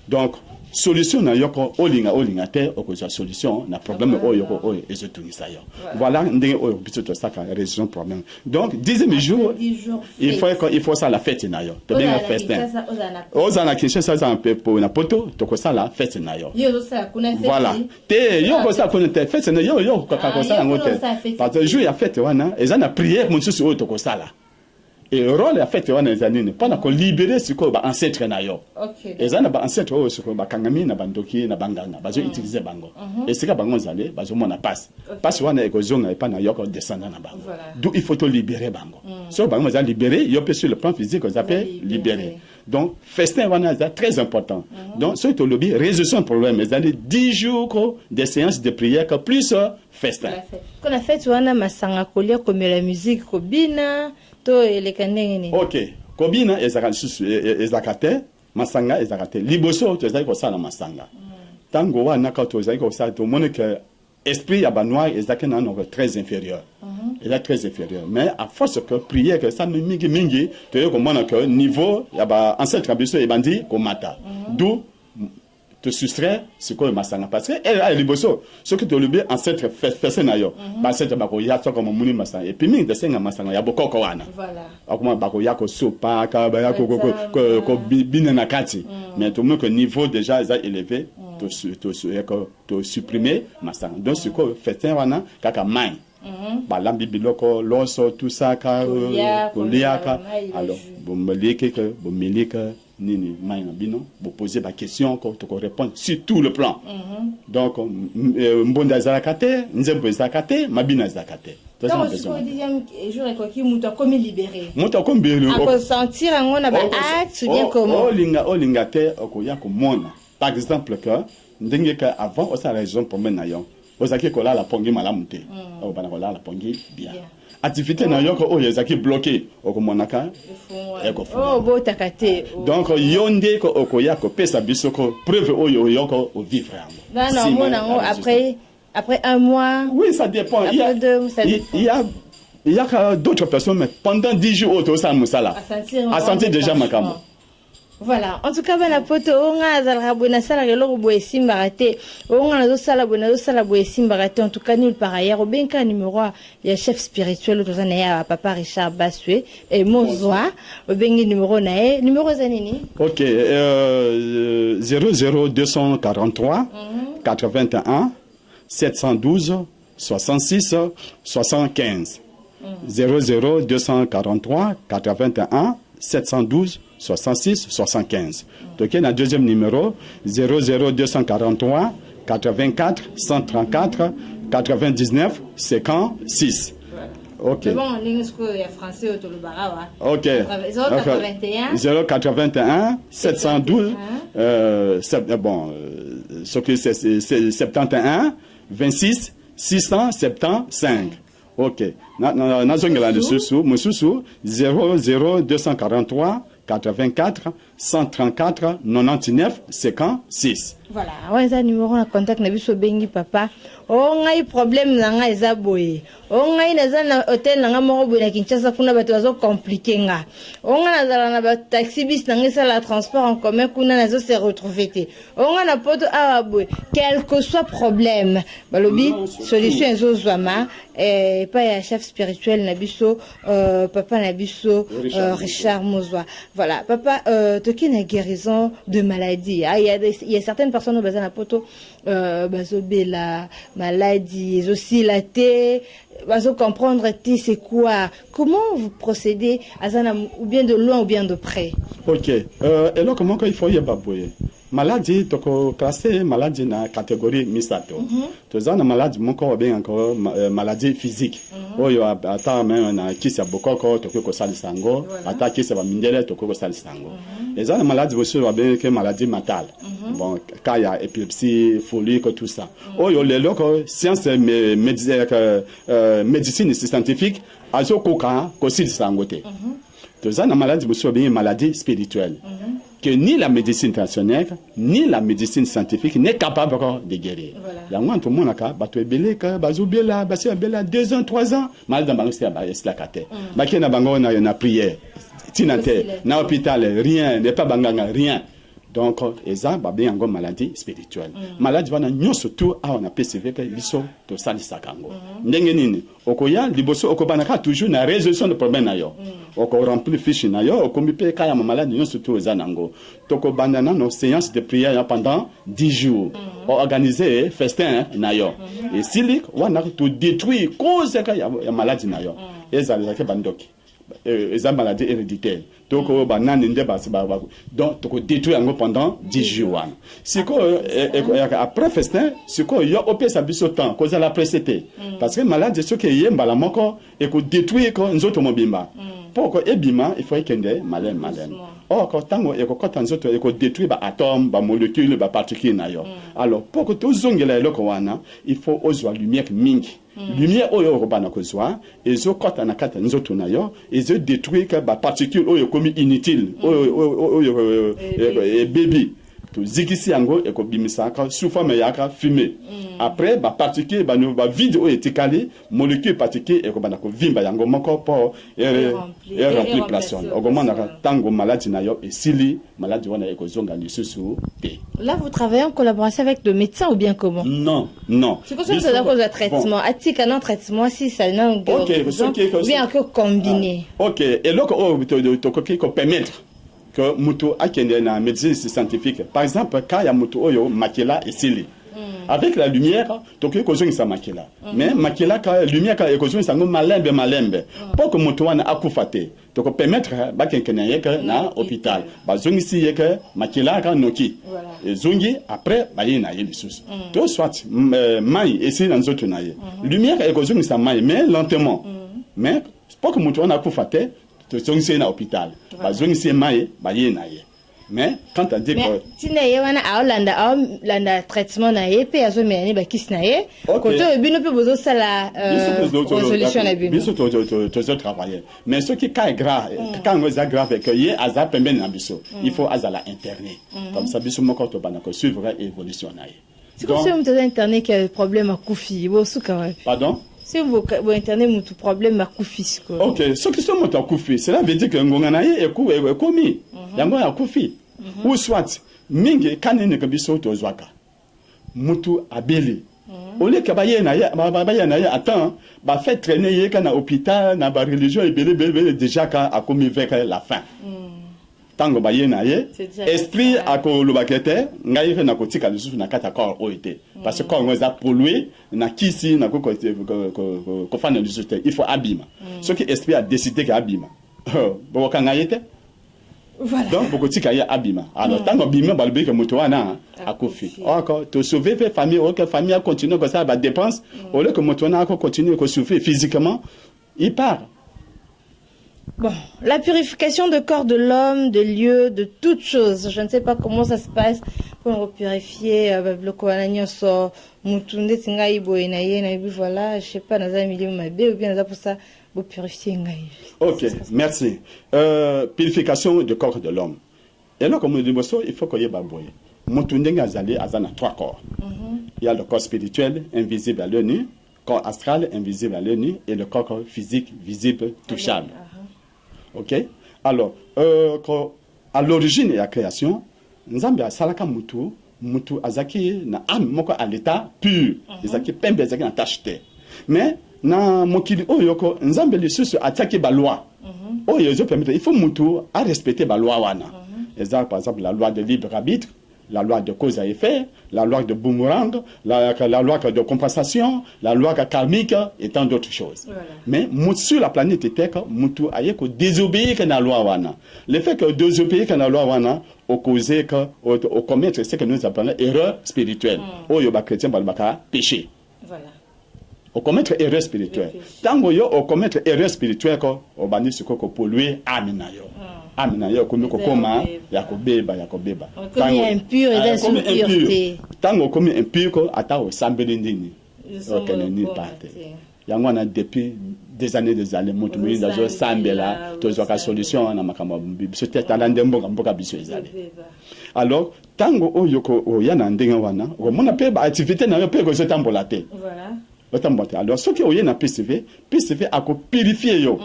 Speaker 4: Donc solution na yoko olinga te okoza solution na problème oyo ezotungisa yo. Voilà ndenge oyo biso to saka résolution problème. Donc 10e jour il faut ça la fête na yo. To bien festin. Ozana Kinshasa ça un peu pour na poto to ko ça la fête na yo. Voilà. Te yo ko ça ko te fête na yo ko ça ngote. Parce que jour ya fête wana ezana prière mon susu oyo to ko ça la. Et le rôle a fait les années pendant qu'on libérer ce qu'on va ancêtre na yo. OK. Et ça na ba ancêtre o ce qu'on va kangami na bandoki na banganga bazo utiliser bango. Et c'est que bango zale bazo mona passe. Passe wana e ko zonga e pa na yo ko descendre na bango. D'où il faut te libérer bango. So bango za libérer, yo peut sur le plan physique on appelle libérer. Donc festin wana c'est très important. Donc ce to lobby résolution problème mais dans les 10 jours de séances de prière que plus festin.
Speaker 3: Qu'on a fait wana masanga kolia comme la musique kobina to elekanenge.
Speaker 4: OK. Kobina ezakate masanga ezakate. Liboso to ezaki ko sala masanga. Tango wana ka to ezaki ko sala to mone que esprit ya banois ezaki na no très inférieur. Il est très inférieur. Mais à force que prière que ça mingi to yo ko mona que niveau ya ba ancêtre biso e bandi ko mata. D'où te soustraire ce que masanga parce que elle a liboso ce que te leber ancêtre fait na yo ba ancêtre ba ko ya so comme muni masanga et puis mingi de senga masanga ya bokoko wana voilà akuma ba ko ya ko sopa ka ba ya ko bina na kati mais tout le monde que niveau déjà est élevé to supprimer masanga donc ce que fait wana kaka mai balambi biloko loso tout ça ka koliaka alors bomilika nini maina bino vous posez la question quand tu répondre sur tout le plan donc mbonda zakate nzembo zakate mabina zakate
Speaker 3: donc le deuxième jour et quoi qui muta comme libéré
Speaker 4: à
Speaker 3: sentir on a ba acte bien comment
Speaker 4: olinga te okoya ko mona par exemple que ndenge ka avant ça raison pour maintenant yo ozaki ko la pongi malamu te o bana ko la pongi bien activité na yoko o yezaki bloqué okomonaka
Speaker 3: oh botakate
Speaker 4: donc yonde ko okoya ko pesa bisoko preuve oyo yoko o vivre
Speaker 3: non non après un mois
Speaker 4: oui ça dépend il y a d'autres personnes mais pendant 10 jours auto ça musala à sentir déjà makambo.
Speaker 3: Voilà, en tout cas, la poto, on a la bonne salle, le lobo est simbarate, on a la salle, simbarate, en tout cas, nul par ailleurs, au bien qu'un numéro, il y a chef spirituel, au à papa Richard Bassué, et Mozoa, au bien numéro nae, numéro zanini.
Speaker 4: Ok, 00243 81 712 66 75. 00243 81 712 66 75. Donc, il y a un deuxième numéro 00243 84 134 99 56. Ok.
Speaker 3: C'est bon, il y a français au Tolobara.
Speaker 4: Ok. 081 712 bon, ce que c'est 71 26 675. Ok. Mususu 00243 84 134 99 56.
Speaker 3: Voilà, on a un numéro de contact na biso bengi papa. On a un problème na eza boye. On a un hôtel na moko boye na Kinshasa kuna bato bazo compliqué nga. On a na taxi bis na ngesa la transport en commun kuna nazo se retrouver te. On a na poto a boye. Quel que soit problème, balobi solution ezo zwama pas ya chef spirituel na biso papa na biso Richard Mozoa. Voilà, papa toki na guérison de maladie. Il y a certaines personnes au bazar na poto bazobela maladie aussi la té bazo comprendre c'est quoi, comment vous procédez azana ou bien de loin ou bien de près.
Speaker 4: OK, et là comment il faut y baboyer maladie toko classé maladie na catégorie misato tozana maladie moko bien encore maladie physique oyo ata même na kisa bokoko toko ko salisango ata kisa ba mindele toko ko salisango ezana maladie aussi bien que maladie mentale bon kaya épilepsie folie tout ça oyo le loko science médecine scientifique azokoka ko salisango te tozana maladie aussi bien maladie spirituelle que ni la médecine traditionnelle, ni la médecine scientifique n'est capable de guérir. Il y a tout le monde qui a 2 ans, 3 ans, malade dans la carte. Il y a prière, na hôpital, rien, n'est pas banganga, rien. Donc, eza bien une maladie spirituelle. Maladie wana nyonso tout a on a PCV que biso to sali sakango. Ndenge nini? Okoya liboso okobanaka toujours na résolution de problème na yo. Oko remplir fiche na yo, okomipe kaya maladie nyonso tout eza nango. Toko bandana no séance de prière pendant 10 jours. Organiser festin na yo. Et sili wana to détruire cause ya maladie na yo. Eza ke bandoki. Eza maladie héréditaire. Donc, donc, tu détruis pendant 10 jours. Après festin, c'est quoi? Il y a au pire, ça bise autant, cause à la précédé. Parce que malade, c'est ce qui est mbala moko, et que détruire quand nous autres mobimba. Pour que ebima, il faut qu'il y ait malin. Or, quand tango, et quand nous autres, et que détruire ba atome, ba molécule, ba particule na yo. Alors, pour que tous zongela lo kowana, il faut oser lumière mingi. Lumière oyo robana kozwa, et zo kota na kata nous autres na yo, et zo détruire que ba particule oyo comme inutile, oyo baby. To zikisi yango et ko bimisa ka sous forme yaka fumée. Après ba particule ba no ba vide oyo etikali, molécule particule et ko bana ko vimba yango moko po remplir place. Ogomana tango maladie na yo et sili maladie wana e ko zonga lisusu te.
Speaker 3: Là vous travaillez en collaboration avec le médecin ou bien comment?
Speaker 4: Non.
Speaker 3: C'est quoi ça à cause de traitement? A-t-il un traitement si ça n'a bien que combiné? OK, et là ko permettre que mutu akende na médecine scientifique. Par exemple, quand il y a mutu oyo makela et sili. Avec la lumière, donc ko zongi sa makela. Mais makela ka lumière ka ko zongi sa malembe. Pour que mutu wana akufate. Donc permettre ba kenkena yeke na hôpital. Ba zongi si yeke makela ka noki. Et zongi après ba yina yeli sus. To soit mai et si dans autres na ye. Lumière ka ko zongi sa mai mais lentement. Mais pour que mutu wana akufate c'est un hôpital. Mais quand on dit que si na traitement na ye pe azo meni ba kis na ye ko to bino pe bozo sala solution na bino
Speaker 4: biso to travailler. Mais ce qui est grave quand on est grave que ye aza pembe na biso il faut azala interner comme ça biso moko to bana ko suivre évolution na ye.
Speaker 3: C'est comme si on te interné que problème à kufi bo suka.
Speaker 4: Pardon?
Speaker 3: Si vous internet mon problème à Koufi.
Speaker 4: OK, ce qui sont à Koufi, cela veut dire que ngonganaye est commis. Yango à Koufi. Ou soit mingi kanene kabiso to zwaka. Mutu abeli. Ole kabaye na ya attends, ba fait traîner ye kana hôpital na ba religion et belé déjà ka a commis avec la fin. Tango baye na ye esprit ako lobakete ngai na kotika lisusu na kata corps oité parce que quand on a pollué na kisi na ko fana lisusu il faut abima ce qui esprit a décidé que abima bon quand ngayete voilà donc beaucoup tika ya abima alors tango bima balbe que moto wana akofi encore to sauver famille OK famille a continuer comme ça ba dépense au lieu que moto wana ko continuer ko souffrir physiquement il part.
Speaker 3: Bon, la purification de corps de l'homme, de lieux, de toutes choses. Je ne sais pas comment ça se passe pour purifier le Kohanagnon so mutunde tinga ibo enaye na ibi voilà, je sais pas naza milieu mabe ou bien naza pour ça pour purifier ngai.
Speaker 4: OK, merci. Purification du corps de l'homme. Et là comme dit bosso, il faut qu'il y ait baboye. Mutunde ngazali azana 3 corps. Il y a le corps spirituel invisible à l'œil nu, corps astral invisible à l'œil nu et le corps physique visible touchable. OK? Alors, à l'origine de la création, Nzambe a salaka mutu azaki na âme moko à l'état pur. Ezaki pembe ezaki na tachete. Mais na mokili oyoko Nzambe lisusu attaqué ba loi. Oyo zo permettre il faut mutu à respecter ba loi wana. Par exemple la loi de libre arbitre, la loi de cause à effet, la loi de boomerang, la loi de compensation, la loi karmique et tant d'autres choses. Voilà. Mais sur la planète Terre, mutu ayeko désobéir à la loi wana. Le fait que désobéir à la loi wana au causer que au commettre ce que nous appelons erreur spirituelle. Au yoba chrétien balbaka péché. Voilà. Au commettre erreur spirituelle. Tant que au commettre erreur spirituelle ko obani siko ko polluer amina yo. Amina yo komi kokoma yakobeba.
Speaker 3: Comme impur et impureté.
Speaker 4: Tango comme impur ko ata o sambeli ndini. OK ni parte. Yango na depuis des années mutu mwinda zo sambela to zo ka solution na makamba bibi. C'était talande mboka biso ezali. Alors tango oyoko oyana ndenga wana, mona pe ba activité na yo pe ko zo tambola te. Voilà. Alors, ce qui est na PCV a purifié yo.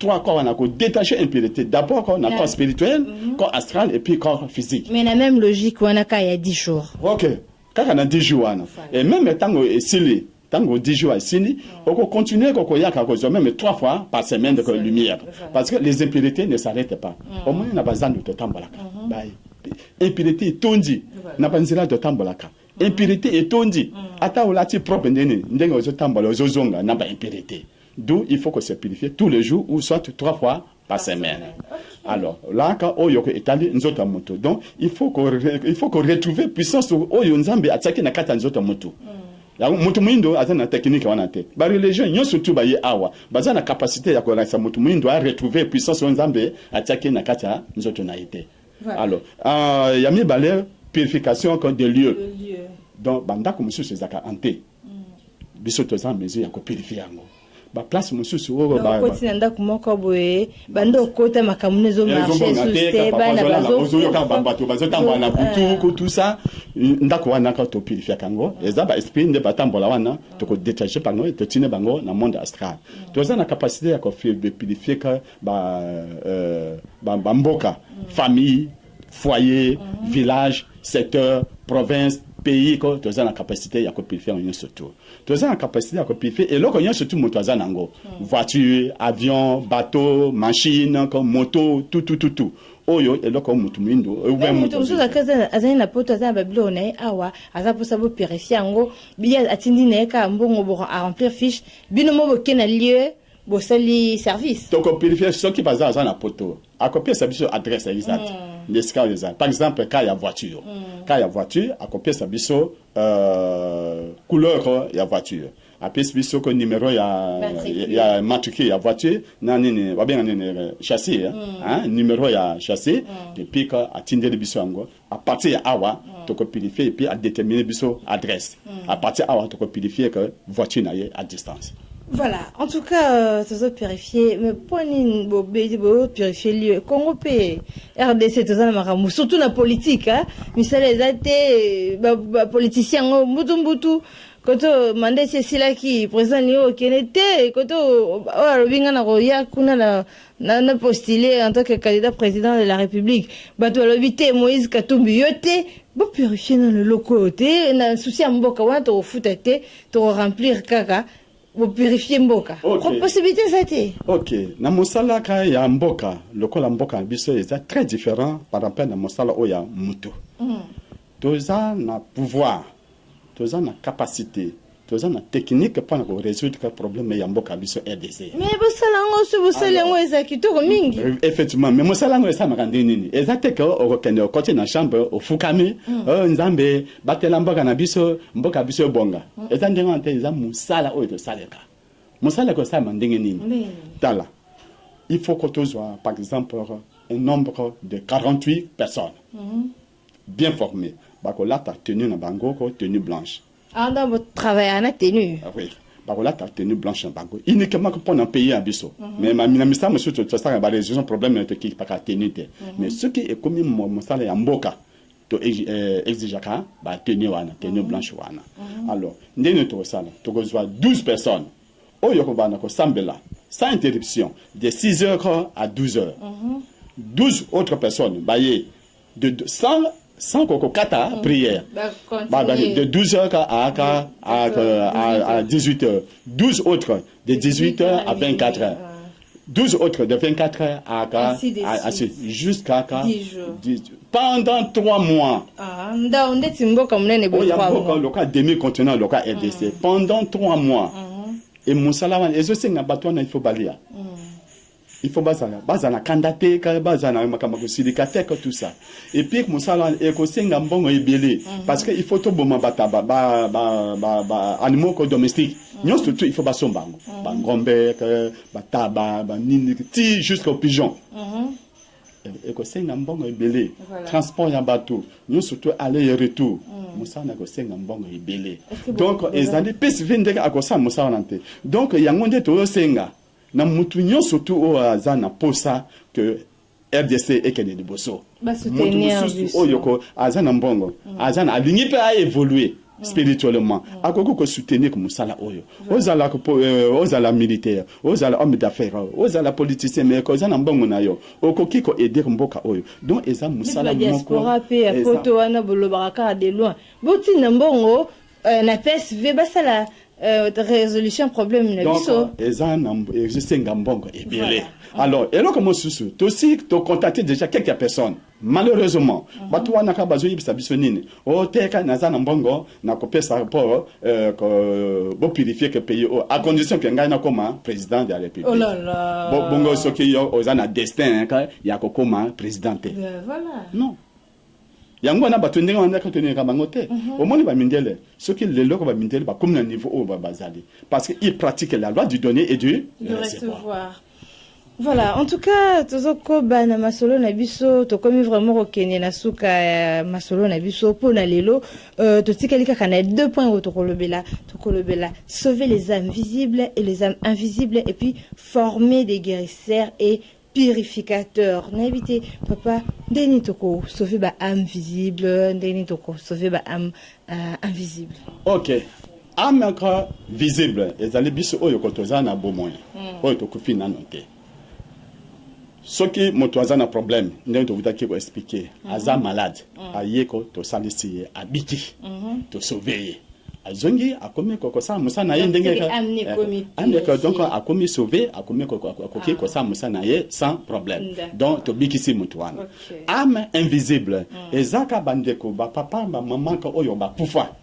Speaker 4: trois corps, on a détaché impureté. D'abord, on a corps spirituel, corps astral et puis corps physique.
Speaker 3: Mais la même logique, on a il y a 10 jours.
Speaker 4: Ok. Quand on a 10 jours, et même tant qu'on est scellé, tant qu'on 10 jours à scellé, on peut continuer à même 3 fois par semaine de lumière. Parce que les impuretés ne s'arrêtent pas. Au moins, on a besoin de temps. Impureté est tondi. On a besoin de temps. Impurité est tondi. Ata ou lati propre ndene, ndenge ozo tambala ozo zonga, n'a pas impurité. D'où il faut que se purifier tous les jours ou soit 3 fois par semaine. Alors, là, quand on est étalé, nous autres moto. Donc, il faut qu'on retrouve puissance au Nzambe attaquer na kata nous autres moto. Moto muindo azana technique wana te. Ba religion nyo surtout ba ye awa. Bazana capacité ya ko rasa moto muindo a retrouver puissance au Nzambe attaquer na kata nous autres na été. Alors, yami balé purification comme des lieux. Donc, banda comme monsieur Zaka anté. Biso tozan mesure ya ko purifier ngo. Ba place monsieur sur ba
Speaker 3: nda kumoko boye bando kota makamunezo marché susté bana bazo
Speaker 4: yo ka bambato bazo tamba na butu tout ça ndako wana ka to purifier kango eza ba esprit nde batambola wana to ko détacher bango et to tine bango na monde astral tozana na capacité ya ko purifier ka ba mboka famille foyer village secteur province pays ko tozana na capacité ya ko purifier en surtout tozana na capacité ya ko purifier et loko nyo surtout moto azana ngo voiture avion bateau machine comme moto tout oyo et loko moto mindo ou bien
Speaker 3: moto so zakaza azana na poto azana babilo na awa azapo sabo purifier ngo biya atindi na ka mbongo bo a remplir fiche bino mo bokena lieu bo sali service
Speaker 4: donc purifier ce qui passe azana na poto a copier sa biso adresse exacte par exemple quand il y a voiture quand il y a voiture a copier sa biso couleur il y a voiture après biso ko numéro il y a matricule il y a voiture nanini va bien nanini châssis hein numéro il y a châssis depuis que atteindre biso ngo à partir ya awa to ko purifier et puis à déterminer biso adresse à partir awa to ko purifier que voiture na à distance.
Speaker 3: Voilà, en tout cas, ça se purifier, mais pour nous purifier lieu, Congo P, RDC, tout ça, surtout la politique, hein, mais ça les a été, politiciens, Mbutu, quand on mandait Cécile qui présente Léo Kenete, quand on a postulé en tant que candidat président de la République, bateau l'habité Moïse Katumbi yote, bon purifier dans le localité, dans le souci à Mboka, on a fouté, to remplir kaka. Pour purifier mboka. Possibilité ça été.
Speaker 4: Ok. Na mosala ka ya mboka, lokola mboka biso est très différent par rapport na mosala oya mutu. Toza na pouvoir, toza na capacité, toza na technique pour résoudre le problème ya mboka biso RDC.
Speaker 3: Mais bosala ngo ezaki to mingi.
Speaker 4: Effectivement, mais mosala ngo esa makandi nini? Ezate ko okende okoti na chambre ofukami, nzambe batela mboka na biso bonga. Eza ndenga ante eza musala oyo to saleka. Musala ko sa mandenge nini? Tala. Il faut que tu sois par exemple un nombre de 48 personnes. Bien formées. Bakola ta tenue na bango ko tenue blanche.
Speaker 3: Ah, dans votre travail, on a tenu.
Speaker 4: Oui. Bakola ta tenue blanche en bango. Uniquement pour un pays à biso. Mais ma ministre, monsieur, tu sais, il y a des problèmes qui pas tenue. Mais ce qui est comme mon salaire en boka, tu exiges bah tenue wana, tenue blanche wana. Alors, nous to sala, tu dois 12 personnes. Oh yoko bana ko sambela, sans interruption, de 6 heures à 12 heures. 12 autres personnes, bah de 100 kata prière. De 12h à 18h. 12 autres de 18h à 24h. 12 autres de 24h à jusqu'à 10 pendant 3 mois. Local demi-continent, local RDC. Pendant 3 mois. Et mon salaire, et je sais qu'il faut balayer. Il faut bazana candidater, bazana makamako silikate tout ça. Et puis mon salon est aussi un bon ebélé parce que il faut tout bon bata animaux domestiques. Nous surtout il faut ba sombango, ba ngombe, ba taba, ba nini ti jusqu'au pigeon. Et que c'est un bon ebélé. Transport ya bateau. Nous surtout aller et retour. Mon salon est aussi un bon ebélé. Donc les années pes vende à kosa mon salon. Donc il y a ngonde to senga. Na mutu nyonso tu o azana posa que RDC ekene liboso.
Speaker 3: Ba soutenir
Speaker 4: oyoko azana mbongo azana alingi pe a évoluer spirituellement akoko ko soutenir comme ça là oyo ozala militaire ozala homme d'affaires ozala politicien mais ko zana mbongo na yo okoki ko aider mboka oyo donc eza musala moko
Speaker 3: diaspora pe ya poto wana bolobaka de loin boti na mbongo na PSV basala résolution problème na biso
Speaker 4: eza na existe ngambongo ebele alors et là comment susu to si to contacter déjà quelques personnes malheureusement batu wana ka bazo yibisa biso nini o teka na za na mbongo na kopesa rapport ko bo purifier que pays à condition que ngai na koma président de la république
Speaker 3: oh là là
Speaker 4: bongo soki yo ozana destin ka ya ko koma présidente
Speaker 3: voilà
Speaker 4: non yango na batu ndenge wana ka tenir ka bango te au moins ba mindele soki le loko ba mindele ba comme na niveau au ba bazali parce que il pratique la loi du donner et du
Speaker 3: recevoir. Voilà, en tout cas, tozoko bana masolo na biso, to komi vraiment okene na suka masolo na biso po na lelo, to tikali kaka na 2 points au tokolobela, sauver les âmes visibles et les âmes invisibles et puis former des guérisseurs et purificateurs. N'habitez papa, ndeni toko sauver ba âme visible, ndeni toko sauver ba âme invisible.
Speaker 4: OK. Âme encore visible, ezali biso oyo kotoza na bomoi. Oyo tokufi na noter. Ce qui motoza na problème, ndenge to vutaki ko expliquer, aza malade, ayeko to salisi abiki, to sauver. Azongi akomi ko sa musa na ye ndenge ka donc akomi sauver, akomi ko sa musa na ye sans problème. Donc to bikisi mutwana. Âme invisible, ezaka bandeko ba papa ba maman ko oyo ba kufa.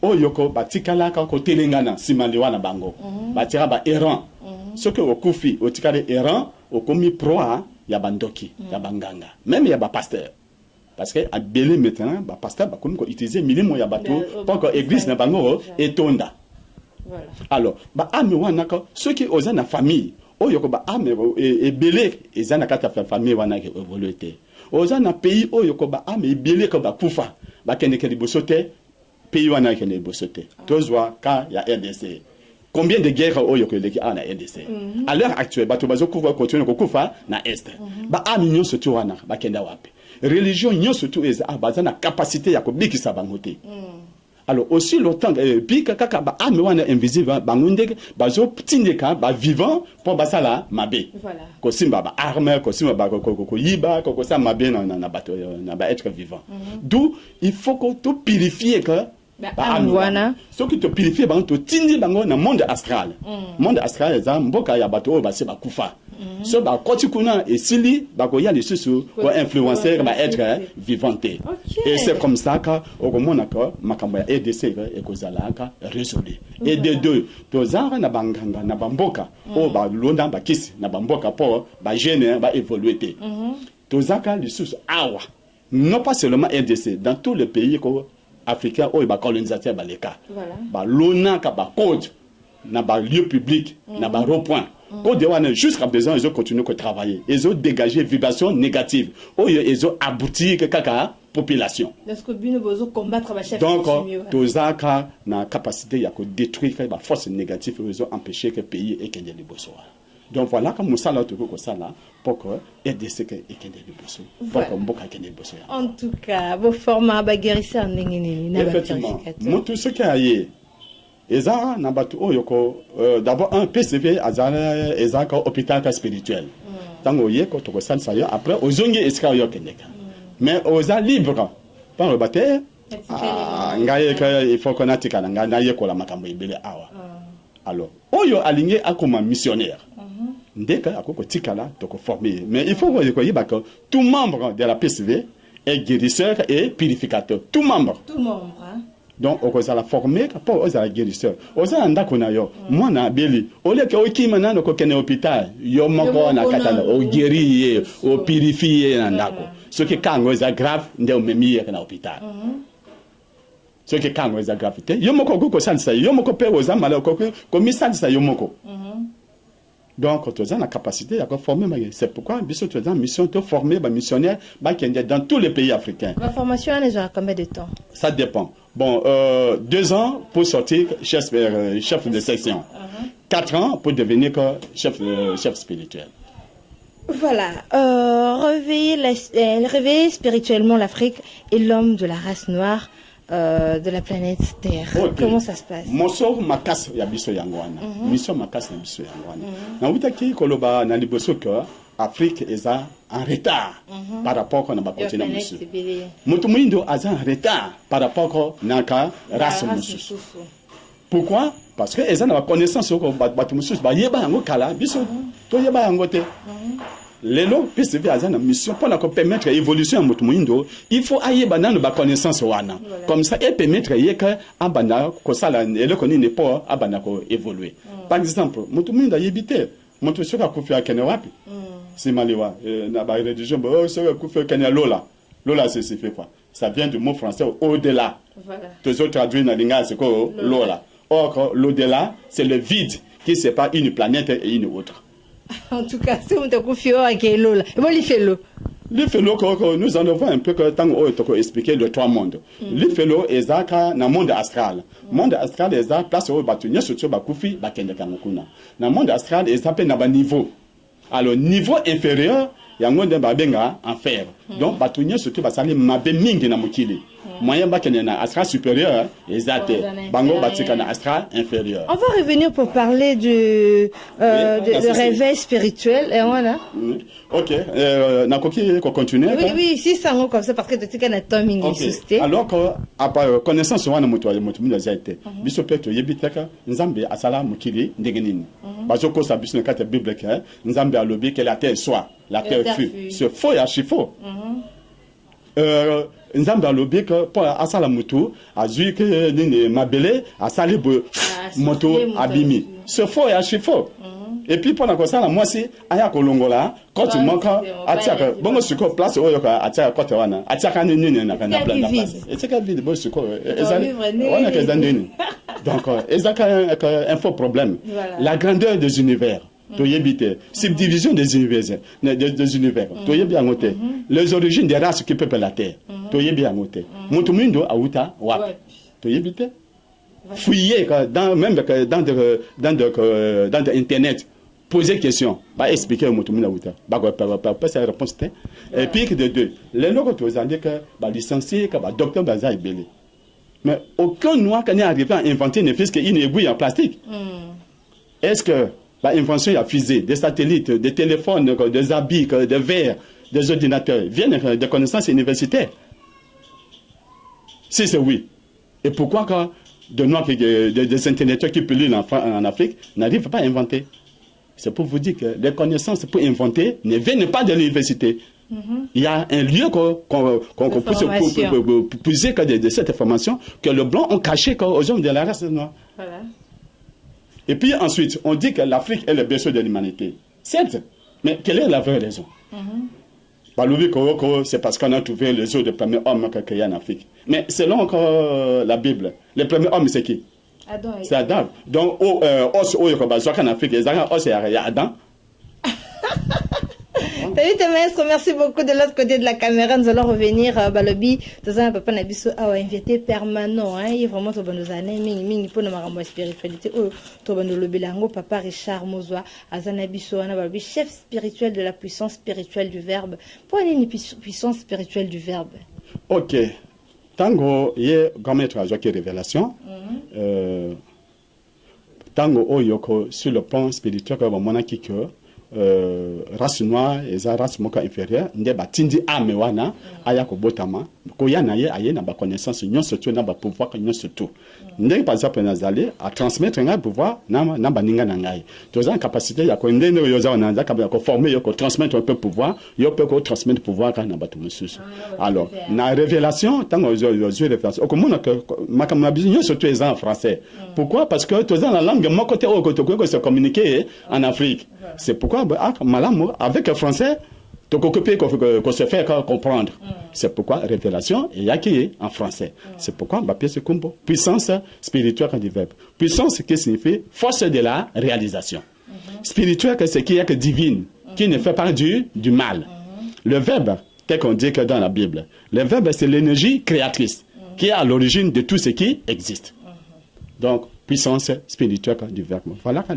Speaker 4: Oyo ko batikala ka ko telengana simaliwa na bango. Batira ba errant. Ce que okufi otikale errant au commis proa ya bandoki ya banganga même ya ba pasteur parce que à belé maintenant ba pasteur ba comme ko utiliser milimo ya bato pour que église na bango etonda voilà alors ba ame wana ko ceux qui osa na famille oyo ko ba ame e belé ezana kata famille wana ke évoluer osa na pays oyo ko ba ame belé ko ba kufa ba kende ke libosote pays wana ke libosote tozwa ka ya RDC. Combien de guerres au yokeleki a na RDC? À l'heure actuelle, bato bazo kufa continue ko kufa na est. Ba aminyo surtout wana ba kenda wapi. Religion nyo surtout eza bazana capacité ya ko bikisa bangote. Alors aussi longtemps bika kaka ba ami wana invisible bangunde bazo tindeka ba vivant pour basala mabe. Voilà. Ko simba ba arme, ko simba ba ko yiba, ko sa mabe na bato na ba être vivant. D'où il faut que tout purifier que ce qui te purifie bango to tindi bango na monde astral. Monde astral eza mboka ya bato ba se ba kufa. So ba koti kuna esili ba ko ya les susu ko influencer ba être vivante. Et c'est comme ça que au komona ko makambo ya EDC e ko zalaka résolu. Et de deux to zara na banganga na bamboka o ba londa ba kisi na bamboka po ba jeune ba évoluer te. To zaka les susu awa. Non pas seulement EDC dans tous les pays ko africain ou ba colonisateur ba leka ba lona ka ba code na ba lieu public na ba rond-point code wana jusqu'à présent ils ont continué à travailler ils ont dégagé vibration négative ou ils ont abouti que kaka population
Speaker 3: est-ce que bino bozo combattre ba chef
Speaker 4: donc tozaka na capacité ya ko détruire ba force négative ils ont empêché que pays et que les bosso. Donc voilà comme ça là tout comme ça là pour que RDC et Kende Liboso pour que mboka Kende Liboso.
Speaker 3: En tout cas vos formats ba guérisseur ndenge nini na ba purificateur.
Speaker 4: Moi tout ce qui a yé eza na batu oyoko d'abord un PCV azana ezaka hôpital spirituel. Tango yé ko to ko sansa yo après ozongi eska yo kendeka. Mais oza libre par le bataire ngaye ka il faut qu'on atika na ye ko la makambo ibele awa. Alors oyo aligné akoma missionnaire. Ndeka akoko tikala toko former mais il faut que koyiba que tout membre de la PCV est guérisseur et purificateur tout membre
Speaker 3: hein?
Speaker 4: Donc on la former pour aux guérisseur oza ndako na yo mwana beli ole ke okima na ko kene hôpital yo moko na katana o guérir o purifier na ndako ce qui kango est grave nde o memi na hôpital ce qui kango est grave te yo moko ko sansa yo moko pe oza mala ko sansa yo moko. Donc, tu as la capacité à former. C'est pourquoi, tu as une mission de former les missionnaires dans tous les pays africains.
Speaker 3: La formation, elle est combien de temps?
Speaker 4: Ça dépend. Bon, 2 ans pour sortir chef de section. 4 ans pour devenir chef spirituel.
Speaker 3: Voilà. Réveiller spirituellement l'Afrique et l'homme de la race noire de la planète Terre.
Speaker 4: Okay.
Speaker 3: Comment ça se passe?
Speaker 4: Moso makas ya biso yangwana. Mission makas na biso yangwana. Na utaki koloba na liboso que Afrique est en retard par rapport à la continent monsieur. Mutu muindo aza en retard par rapport à la race monsieur. Pourquoi? Parce que ils ont la connaissance que batu monsieur ba yeba yango kala biso to yeba yango te. Lelo PCV a une mission pour la permettre l'évolution de mundo, il faut aller dans la connaissance wana. Comme ça et permettre que abana ko sala et le koni ne pas abana ko évoluer. Par exemple, mundo a yebité, mundo soka kufi akene wapi? C'est maliwa na ba religion bo soka kufi akene lola. Lola c'est fait quoi? Ça vient du mot français au-delà. Voilà. Tous autres traduit dans l'ingénieur c'est quoi lola. Or l'au-delà c'est le vide qui sépare une planète et une autre.
Speaker 3: En tout cas, si on te confie à Kélo, il fait l'eau.
Speaker 4: Le félo, nous en avons un peu que tant qu'on expliquer les trois mondes. Le félo est dans le monde astral. Le monde astral est dans la place où il y a surtout Bakufi, Bakende Kamukuna. Dans le monde astral est dans le niveau. Alors, niveau inférieur, il y a un monde en fer. Donc, Batunia surtout Basali Mabe Mingi na Mukili. Moyen Bakena astral supérieur, exact. Bango Batikana astral inférieur.
Speaker 3: On va revenir pour parler de réveil spirituel. Et voilà.
Speaker 4: Ok. Nakoki, qu'on continue.
Speaker 3: Oui, si ça comme ça, parce que tu as un temps mini-susté.
Speaker 4: Alors, à connaissance, on a un été. Bisopet, Yebiteka, Nzambe, Asala, Mukili, Ndegenin. Bazoko, sa bisu, la Bible, Nzambe a lobby que la terre soit, la terre fut. C'est faux et archi faux. Nzambe a lobby que pour Asala Mutu, a vu que Nini Mabele, a sali moto abimi. C'est faux et archi faux. Et puis pendant que ça, moi aussi, aya kolongola, quand tu manques, atiaka, bon suko place où yoka atiaka kote wana, atiaka nini na kana plan na place. Et c'est qu'à vide bon suko, ezali, on a que zandini. Donc, ezaka un faux problème. La grandeur des univers. Subdivision des univers, les origines des races qui peuplent la terre. Mutumindo auta wap. Fouiller même dans internet, poser question, pas expliquer au Mutumindo auta. Pas sa réponse. Et puis de deux, les locaux ont dit que licencié, que docteur Baza est belé. Mais aucun noir qui n'est arrivé à inventer ne fait qu'une aiguille en plastique. Est-ce que l'invention a fusée, des satellites, des téléphones, des habits, des verres, des ordinateurs, viennent des connaissances universitaires? Si c'est oui. Et pourquoi quand des intellectuels qui polluent en Afrique n'arrivent pas à inventer? C'est pour vous dire que les connaissances pour inventer ne viennent pas de l'université. Il y a un lieu qu'on peut puiser de cette information que le blanc ont caché aux hommes de la race noire. Voilà. Et puis ensuite, on dit que l'Afrique est le berceau de l'humanité. Certes, mais quelle est la vraie raison? C'est parce qu'on a trouvé les os des premiers hommes qu'il y a en Afrique. Mais selon la Bible, les premiers hommes, c'est qui? Adam. C'est Adam. Donc, os en Afrique, les os, c'est Adam.
Speaker 3: Salut maître, merci beaucoup. De l'autre côté de la caméra, nous allons revenir à Balobi. Dans un papa Nabiso a invité permanent. Il est vraiment tout nos années. Ming pour nos spiritualité. Tout le bilango papa Richard Mozoa, Azanabiso, Balobi, chef spirituel de la puissance spirituelle du Verbe. Pour aller une puissance spirituelle du Verbe.
Speaker 4: Ok. Tango ye gomettre à joie révélation. Tango oyoko sur le plan spirituel comme mon akiko. Race noire et race moka inférieure nde batindi ame wana aya ko botama ko yana ye aye na ba connaissance nyon surtout na ba pouvoir nyon surtout ndenge par exemple nazali à transmettre un pouvoir na ba ninga na ngai toza en capacité ya ko ndenge yo za na nzaka ko former yo ko transmettre un peu pouvoir yo peut ko transmettre pouvoir ka na ba to mususu alors na révélation tango yo révélation ko mona que makamna bizinyo surtout en français pourquoi parce que toza la langue mon côté au côté ko se communiquer en Afrique. C'est pourquoi, avec le français, qu'on se fait comprendre. C'est pourquoi révélation et yaki en français. C'est pourquoi pièce combo puissance spirituelle du verbe. Puissance qui signifie force de la réalisation. Spirituelle c'est qui est divine, qui ne fait pas du mal. Le verbe, tel qu'on dit que dans la Bible, le verbe c'est l'énergie créatrice qui est à l'origine de tout ce qui existe. Donc puissance spirituelle du verbe. Voilà quand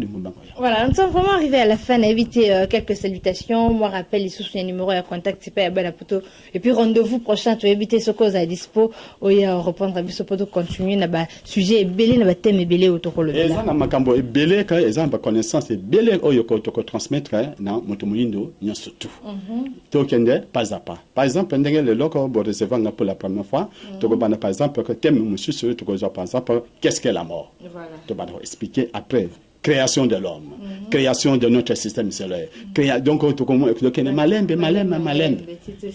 Speaker 3: Voilà, nous sommes vraiment arrivés à la fin. On a évité quelques salutations. Moi, rappelle, il y a un numéro à contact, c'est pas la photo. Et puis, rendez-vous prochain, tu vas éviter ce cause à dispo. Ou il y a reprendre à ce pour continuer. On a sujet belé, on a thème belé autour de
Speaker 4: et ça, on a macambo et belé, quand ils ont connaissance, et belé, au yoko, transmettre, dans Motomoindo, il y a surtout. Tokende, pas à pas. Par exemple, le loco, pour recevoir pour la première fois, tu vas par exemple, que thème, monsieur, tu vas par exemple, qu'est-ce qu'est la mort? Tu vas expliquer après. Création de l'homme, création de notre système solaire. Donc, tu comprends que malembe.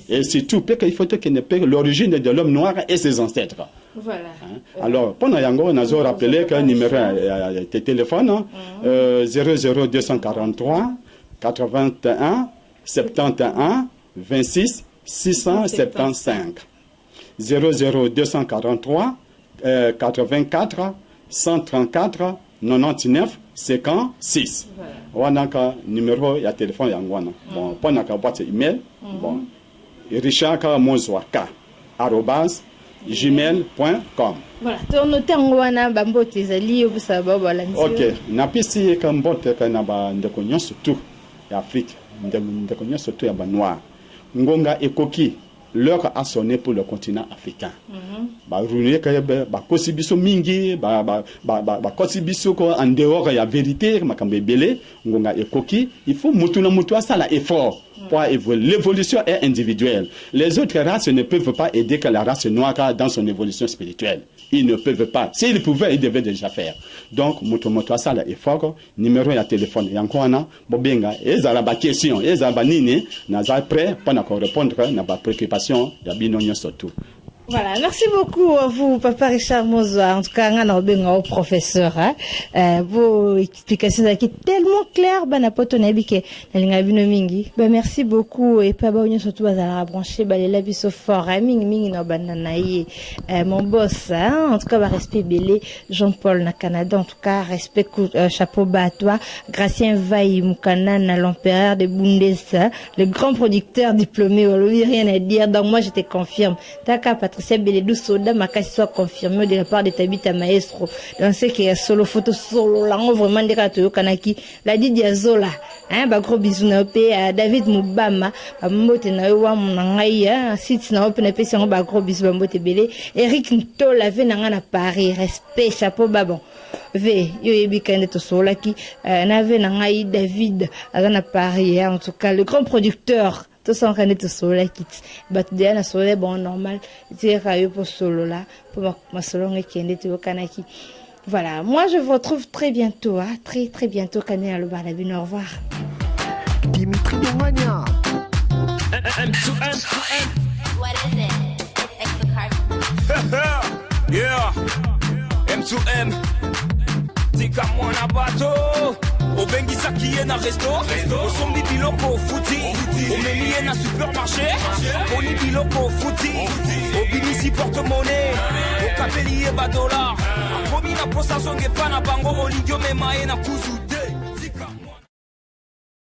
Speaker 4: Et c'est tout, il faut que l'origine de l'homme noir et ses ancêtres.
Speaker 3: Voilà.
Speaker 4: Alors, pendant Yango, on a rappelé que le numéro de téléphone, 00243 81 71 26 675. 00243 84 134 99 56. Voilà. On a numéro de téléphone Yangwana. Bon, on a boîte email. Bon, Richard Mozwaka @gmail.com.
Speaker 3: Voilà. Tu noté Yangwana bambote zali obusaba balanzi.
Speaker 4: OK. Na pisi kambote kana ba ndeko nyonso tout Afrique. Ndeko nyonso tout ya ba noir. Ngonga ekoki l'heure a sonné pour le continent africain. Roulé kosibiso mingi, kosibiso ko en dehors ya vérité, makambe belé, ngonga ekoki, il faut mutuna mutua ça la effort pour évoluer. L'évolution est individuelle. Les autres races ne peuvent pas aider que la race noire dans son évolution spirituelle. Ils ne peuvent pas. S'ils pouvaient, ils devaient déjà faire. Donc, mutua ça la effort, numéro ya téléphone yankwana, bobenga, ezala ba question, ezala nini, naza prêt pour répondre na ba préoccupation ya binonyo surtout.
Speaker 3: Voilà, merci beaucoup à vous, Papa Richard Mozoa. En tout cas, on a un professeur, vos explications sont tellement claires, merci beaucoup, et pas surtout à brancher, les labis fort, mon boss, en tout cas, respect belé, Jean-Paul na Canada, en tout cas, respect, chapeau bas à toi, Gracien Vaille Moukanan, l'empereur de Bundes, le grand producteur diplômé, rien à dire, donc moi, je te confirme, Patricia Beledou Soda Makasi soit confirmé de la part de Tabita Maestro dans ce qui est solo photo solo là vraiment des kato kanaki la Didia Zola ba gros bisous na pe David Mubama mbote na yo wa ngai site na open pesi ba gros bisous ba mbote belé Eric Ntola ve na na Paris respect chapeau babon ve yo yebikande to sola ki na ve na ngai David azana Paris en tout cas le grand producteur tout ça on connaît tout solo kit but déjà solo bon normal dire pour solo là pour ma solo ngekende to kanaki. Voilà, moi je vous retrouve très bientôt très bientôt Kané le Balabine, au revoir.
Speaker 5: Dimitri Bomania.
Speaker 2: What is it? It's the card.
Speaker 1: Yeah. M2M. Tika mwana bato. Obengisa kiye na resto. Osombi biloko futi. Omemiye na supermarché. Oni biloko futi. Obimisi porte-monnaie. Okapeliye ba dollar. Akomi na posa zonge pa na bango. Oligyo memaye na kuzu.